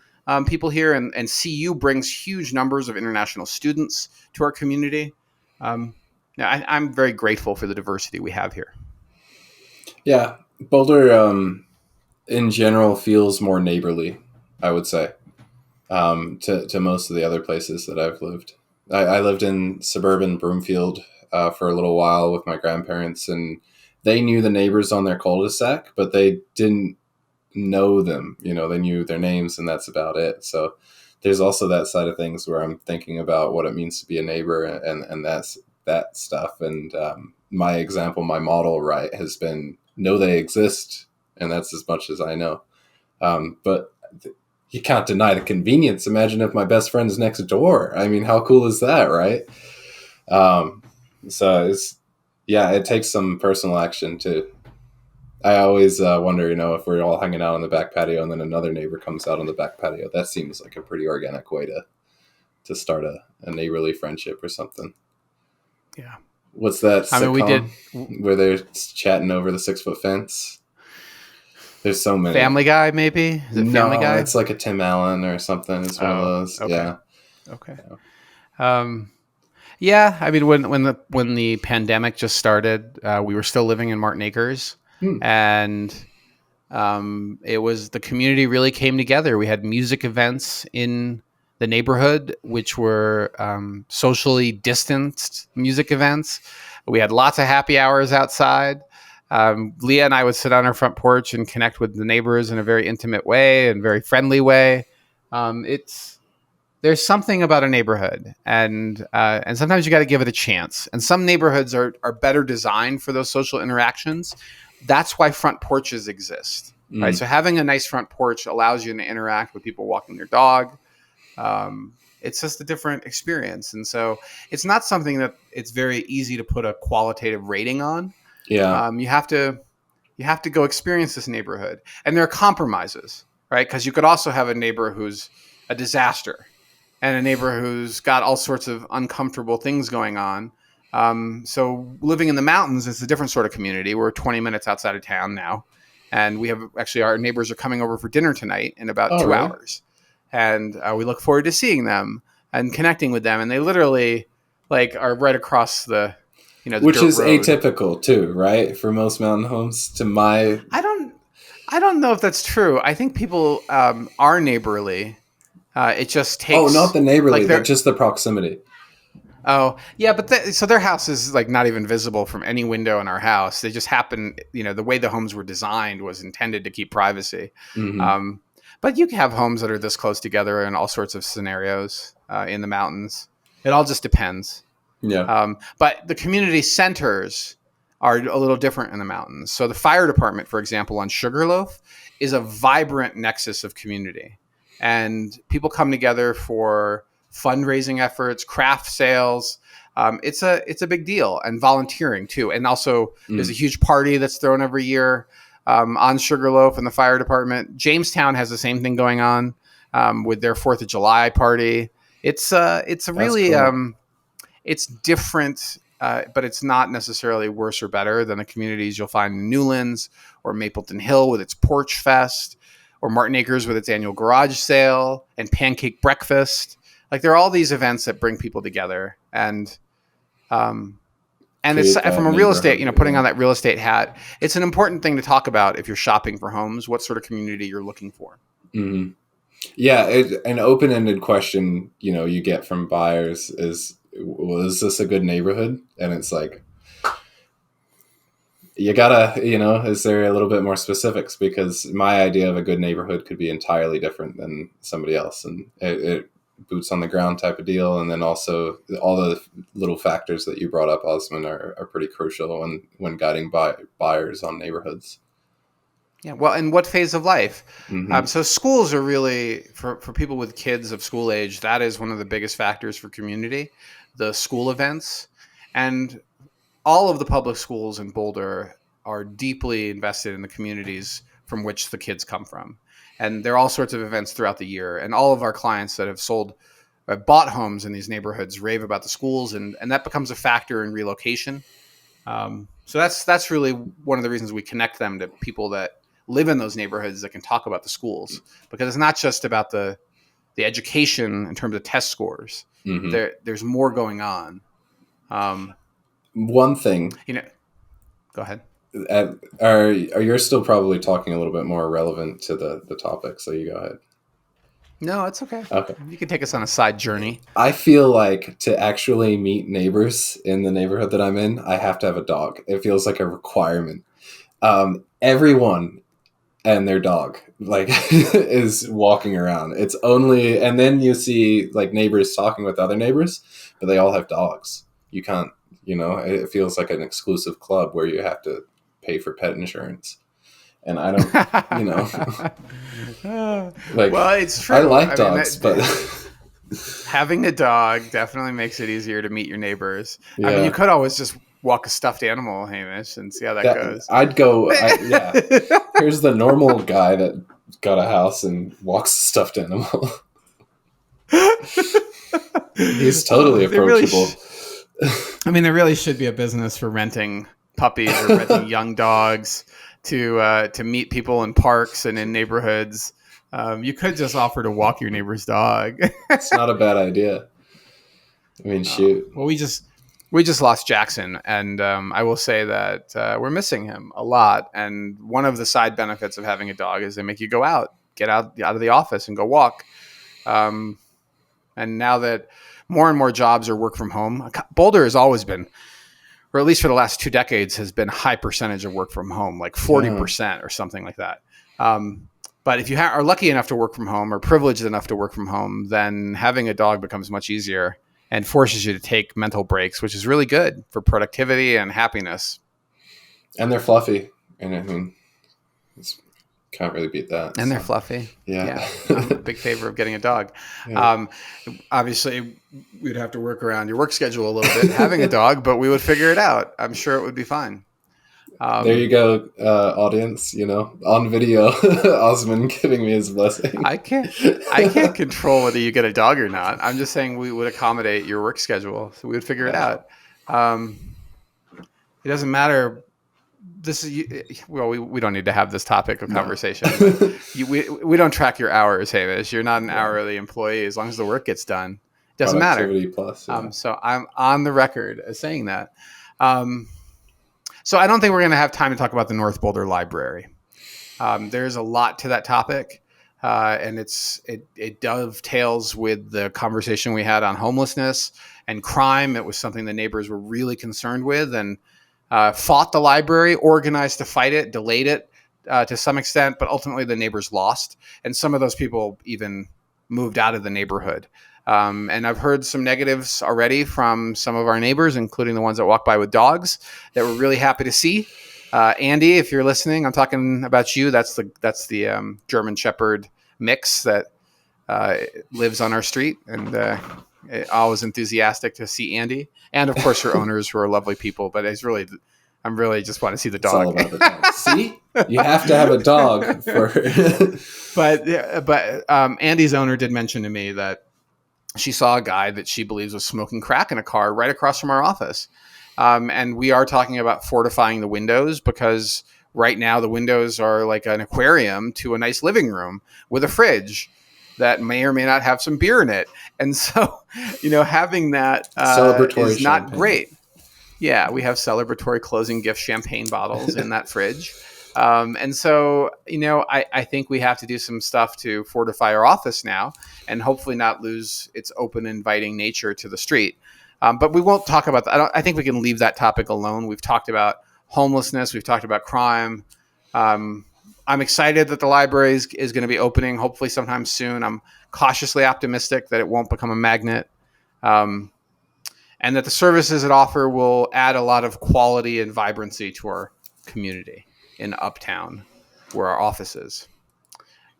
people here, and CU brings huge numbers of international students to our community. I'm very grateful for the diversity we have here. Yeah, Boulder in general feels more neighborly, I would say, to most of the other places that I've lived. I lived in suburban Broomfield for a little while with my grandparents, and they knew the neighbors on their cul-de-sac, but they didn't know them. They knew their names, and that's about it. So there's also that side of things where I'm thinking about what it means to be a neighbor, and that's that stuff. And my example, my model, right, has been know they exist, and that's as much as I know. But you can't deny the convenience. Imagine if my best friend is next door. I mean, how cool is that, right? So it takes some personal action too. I always wonder, if we're all hanging out on the back patio and then another neighbor comes out on the back patio. That seems like a pretty organic way to start a neighborly friendship or something. Yeah. What's that sitcom we did where they're chatting over the 6-foot fence? There's so many. Family Guy, maybe? Is it Family Guy? It's like a Tim Allen or something. It's one of those. Okay. Yeah. Okay. Yeah. I mean, when the pandemic just started, we were still living in Martin Acres, and it was the community really came together. We had music events in the neighborhood, which were socially distanced music events. We had lots of happy hours outside. Leah and I would sit on our front porch and connect with the neighbors in a very intimate way and very friendly way. There's something about a neighborhood, and sometimes you got to give it a chance. And some neighborhoods are better designed for those social interactions. That's why front porches exist, right? So having a nice front porch allows you to interact with people walking their dog. It's just a different experience, and so it's not something that it's very easy to put a qualitative rating on. Yeah, you have to go experience this neighborhood, and there are compromises, right? Because you could also have a neighbor who's a disaster, and a neighbor who's got all sorts of uncomfortable things going on. So living in the mountains is a different sort of community. We're 20 minutes outside of town now, and we have our neighbors are coming over for dinner tonight in about 2 hours, and we look forward to seeing them and connecting with them. And they literally are right across the which is road. Atypical too, right? For most mountain homes, I don't know if that's true. I think people are neighborly. It just takes. Oh, not the neighborly, but just the proximity. Oh, yeah, but so their house is not even visible from any window in our house. They just happen, the way the homes were designed was intended to keep privacy. Mm-hmm. But you can have homes that are this close together in all sorts of scenarios in the mountains. It all just depends. Yeah. But the community centers are a little different in the mountains. So the fire department, for example, on Sugarloaf is a vibrant nexus of community. And people come together for fundraising efforts, craft sales. It's a big deal, and volunteering too. And also there's a huge party that's thrown every year on Sugarloaf and the fire department. Jamestown has the same thing going on with their 4th of July party. It's really cool. It's different but it's not necessarily worse or better than the communities you'll find in Newlands or Mapleton Hill with its Porch Fest, or Martin Acres with its annual garage sale and pancake breakfast. Like, there are all these events that bring people together, and it's from a real estate, putting on that real estate hat, it's an important thing to talk about if you're shopping for homes, what sort of community you're looking for. Mm-hmm. Yeah, an open-ended question, you get from buyers is, well, is this a good neighborhood? And it's like, you gotta, is there a little bit more specifics? Because my idea of a good neighborhood could be entirely different than somebody else, and it boots on the ground type of deal. And then also all the little factors that you brought up, Osman, are pretty crucial when guiding buyers on neighborhoods. Yeah, well, and what phase of life? Mm-hmm. So schools are really, for people with kids of school age, that is one of the biggest factors for community, the school events. And all of the public schools in Boulder are deeply invested in the communities from which the kids come from. And there are all sorts of events throughout the year. And all of our clients that have bought homes in these neighborhoods rave about the schools, and that becomes a factor in relocation. So that's really one of the reasons we connect them to people that live in those neighborhoods that can talk about the schools, because it's not just about the education in terms of test scores. Mm-hmm. There's more going on. One thing, go ahead. Are you still probably talking a little bit more relevant to the topic, so you go ahead. No, it's okay. Okay. You can take us on a side journey. I feel like to actually meet neighbors in the neighborhood that I'm in, I have to have a dog. It feels like a requirement. Everyone and their dog is walking around. It's only, and then you see neighbors talking with other neighbors, but they all have dogs. You can't, it feels like an exclusive club where you have to pay for pet insurance. And I don't, well, it's true. I like dogs, but having a dog definitely makes it easier to meet your neighbors. Yeah. I mean, you could always just walk a stuffed animal, Hamish, and see how that goes. I'd go, yeah. Here's the normal guy that got a house and walks a stuffed animal. He's totally approachable. There really should be a business for renting puppies or renting young dogs to meet people in parks and in neighborhoods. You could just offer to walk your neighbor's dog. It's not a bad idea. Shoot. Well, we just lost Jackson, and I will say that we're missing him a lot. And one of the side benefits of having a dog is they make you go out, get out of the office and go walk. And now that more and more jobs are work from home, Boulder has always been, or at least for the last 2 decades, has been a high percentage of work from home, like 40% or something like that. But if you are lucky enough to work from home or privileged enough to work from home, then having a dog becomes much easier and forces you to take mental breaks, which is really good for productivity and happiness. And they're fluffy. And can't really beat that. And they're fluffy. Yeah. I'm a big favor of getting a dog. Yeah. Obviously, we'd have to work around your work schedule a little bit having a dog, but we would figure it out. I'm sure it would be fine. There you go, audience, on video, Osman giving me his blessing. I can't control whether you get a dog or not. I'm just saying we would accommodate your work schedule, so we would figure it out. It doesn't matter. We don't need to have this topic of conversation. We don't track your hours, Hamish. You're not an hourly employee. As long as the work gets done, it doesn't matter. Plus, yeah. So I'm on the record as saying that. So I don't think we're going to have time to talk about the North Boulder Library. There's a lot to that topic, and it dovetails with the conversation we had on homelessness and crime. It was something the neighbors were really concerned with and fought the library, organized to fight it, delayed it to some extent, but ultimately the neighbors lost. And some of those people even moved out of the neighborhood. And I've heard some negatives already from some of our neighbors, including the ones that walk by with dogs, that we're really happy to see. Andy, if you're listening, I'm talking about you. That's the German Shepherd mix that lives on our street, and always enthusiastic to see Andy. And of course, your owners, who are lovely people. But I'm really just want to see the dog. It's all about the dog. See, you have to have a dog for. But Andy's owner did mention to me that she saw a guy that she believes was smoking crack in a car right across from our office. And we are talking about fortifying the windows, because right now the windows are like an aquarium to a nice living room with a fridge that may or may not have some beer in it. And so, having that Celebratory is not champagne. great. Yeah, we have celebratory closing gift champagne bottles in that fridge. And so, I think we have to do some stuff to fortify our office now, and hopefully not lose its open, inviting nature to the street. But we won't talk about that. I think we can leave that topic alone. We've talked about homelessness. We've talked about crime. I'm excited that the library is going to be opening, hopefully sometime soon. I'm cautiously optimistic that it won't become a magnet. And that the services it offer will add a lot of quality and vibrancy to our community in Uptown, where our office is.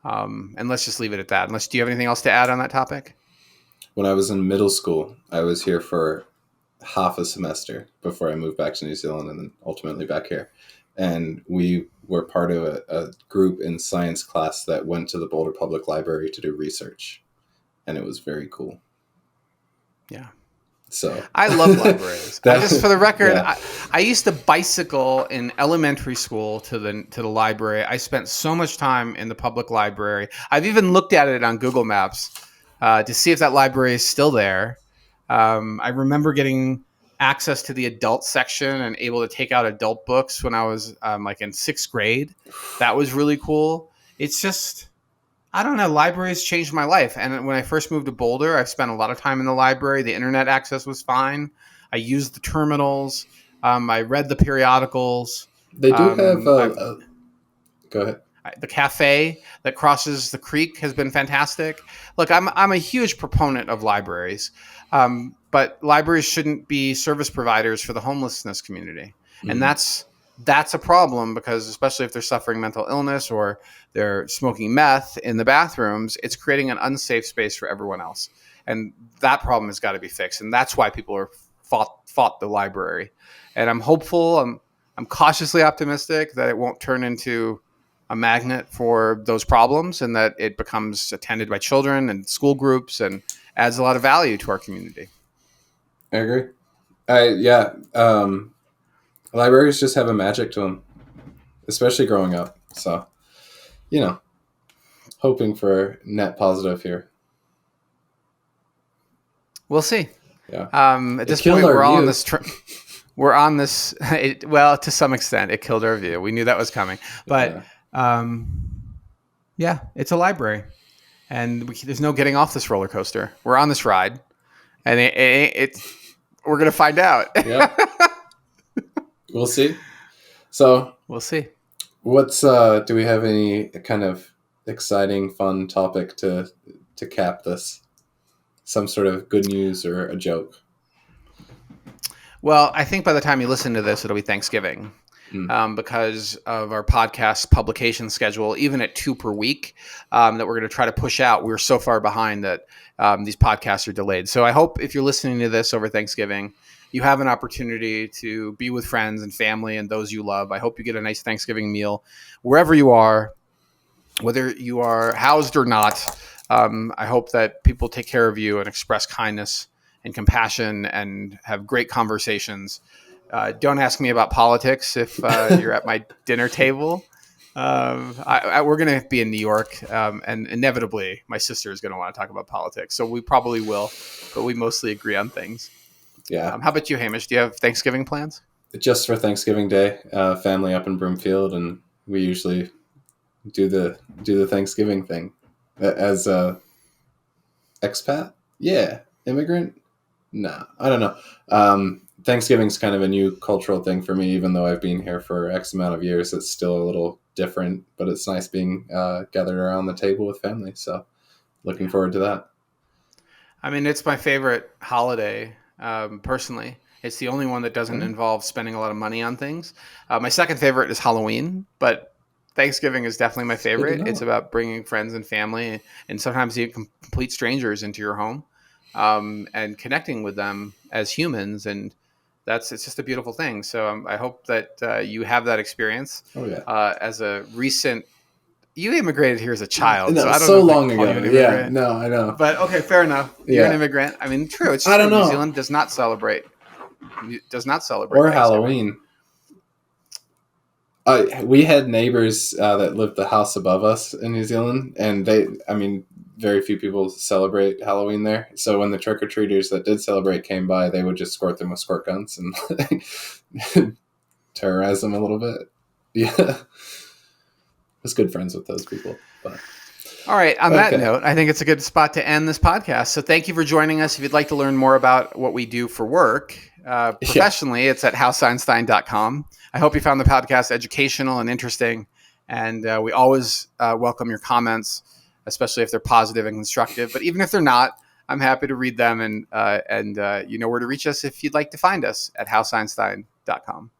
And let's just leave it at that. Unless, do you have anything else to add on that topic? When I was in middle school, I was here for half a semester before I moved back to New Zealand and then ultimately back here. And we were part of a group in science class that went to the Boulder Public Library to do research. And it was very cool. Yeah. So I love libraries. Just for the record, yeah. I used to bicycle in elementary school to the library. I spent so much time in the public library. I've even looked at it on Google Maps to see if that library is still there. I remember getting access to the adult section and able to take out adult books when I was like in 6th grade. That was really cool. It's just, I don't know. Libraries changed my life. And when I first moved to Boulder, I spent a lot of time in the library. The internet access was fine. I used the terminals. I read the periodicals. They do have go ahead. The cafe that crosses the creek has been fantastic. Look, I'm a huge proponent of libraries, but libraries shouldn't be service providers for the homelessness community. Mm-hmm. And that's a problem, because especially if they're suffering mental illness or they're smoking meth in the bathrooms, it's creating an unsafe space for everyone else. And that problem has got to be fixed. And that's why people are fought the library. And I'm hopeful. I'm cautiously optimistic that it won't turn into a magnet for those problems, and that it becomes attended by children and school groups and adds a lot of value to our community. I agree. Libraries just have a magic to them, especially growing up. So, hoping for net positive here. We'll see. Yeah. At this point, we're all on this. We're on this. Well, to some extent, it killed our view. We knew that was coming, but it's a library, and there's no getting off this roller coaster. We're on this ride, and we're gonna find out. Yeah. We'll see. So we'll see. What's do we have any kind of exciting, fun topic to cap this? Some sort of good news or a joke? Well, I think by the time you listen to this, it'll be Thanksgiving. Because of our podcast publication schedule, even at 2 per week, that we're going to try to push out. We're so far behind that these podcasts are delayed. So I hope if you're listening to this over Thanksgiving, you have an opportunity to be with friends and family and those you love. I hope you get a nice Thanksgiving meal wherever you are, whether you are housed or not. I hope that people take care of you and express kindness and compassion and have great conversations. Don't ask me about politics if you're at my dinner table. We're going to be in New York, and inevitably my sister is going to want to talk about politics. So we probably will, but we mostly agree on things. Yeah. How about you, Hamish? Do you have Thanksgiving plans? Just for Thanksgiving Day, family up in Broomfield, and we usually do the Thanksgiving thing as a expat. Yeah, immigrant. Nah, I don't know. Thanksgiving's kind of a new cultural thing for me, even though I've been here for X amount of years. It's still a little different, but it's nice being gathered around the table with family. So looking forward to that. I mean, it's my favorite holiday, personally. It's the only one that doesn't involve spending a lot of money on things. My second favorite is Halloween, but Thanksgiving is definitely my favorite. It's about bringing friends and family, and sometimes even complete strangers into your home, and connecting with them as humans. And it's just a beautiful thing. So I hope that you have that experience. Oh yeah. As a recent, you immigrated here as a child. No, so I don't so know long ago. Yeah, no, I know. But okay, fair enough. You're an immigrant. I mean, true. It's just New Zealand does not celebrate does not celebrate or Thanksgiving. Halloween. We had neighbors that lived the house above us in New Zealand, and very few people celebrate Halloween there. So when the trick-or-treaters that did celebrate came by, they would just escort them with squirt guns and terrorize them a little bit. Yeah. I was good friends with those people. But All right. On that okay. note, I think it's a good spot to end this podcast. So thank you for joining us. If you'd like to learn more about what we do for work professionally, it's at houseeinstein.com. I hope you found the podcast educational and interesting. And we always welcome your comments, especially if they're positive and constructive. But even if they're not, I'm happy to read them. And you know where to reach us if you'd like to find us at houseeinstein.com.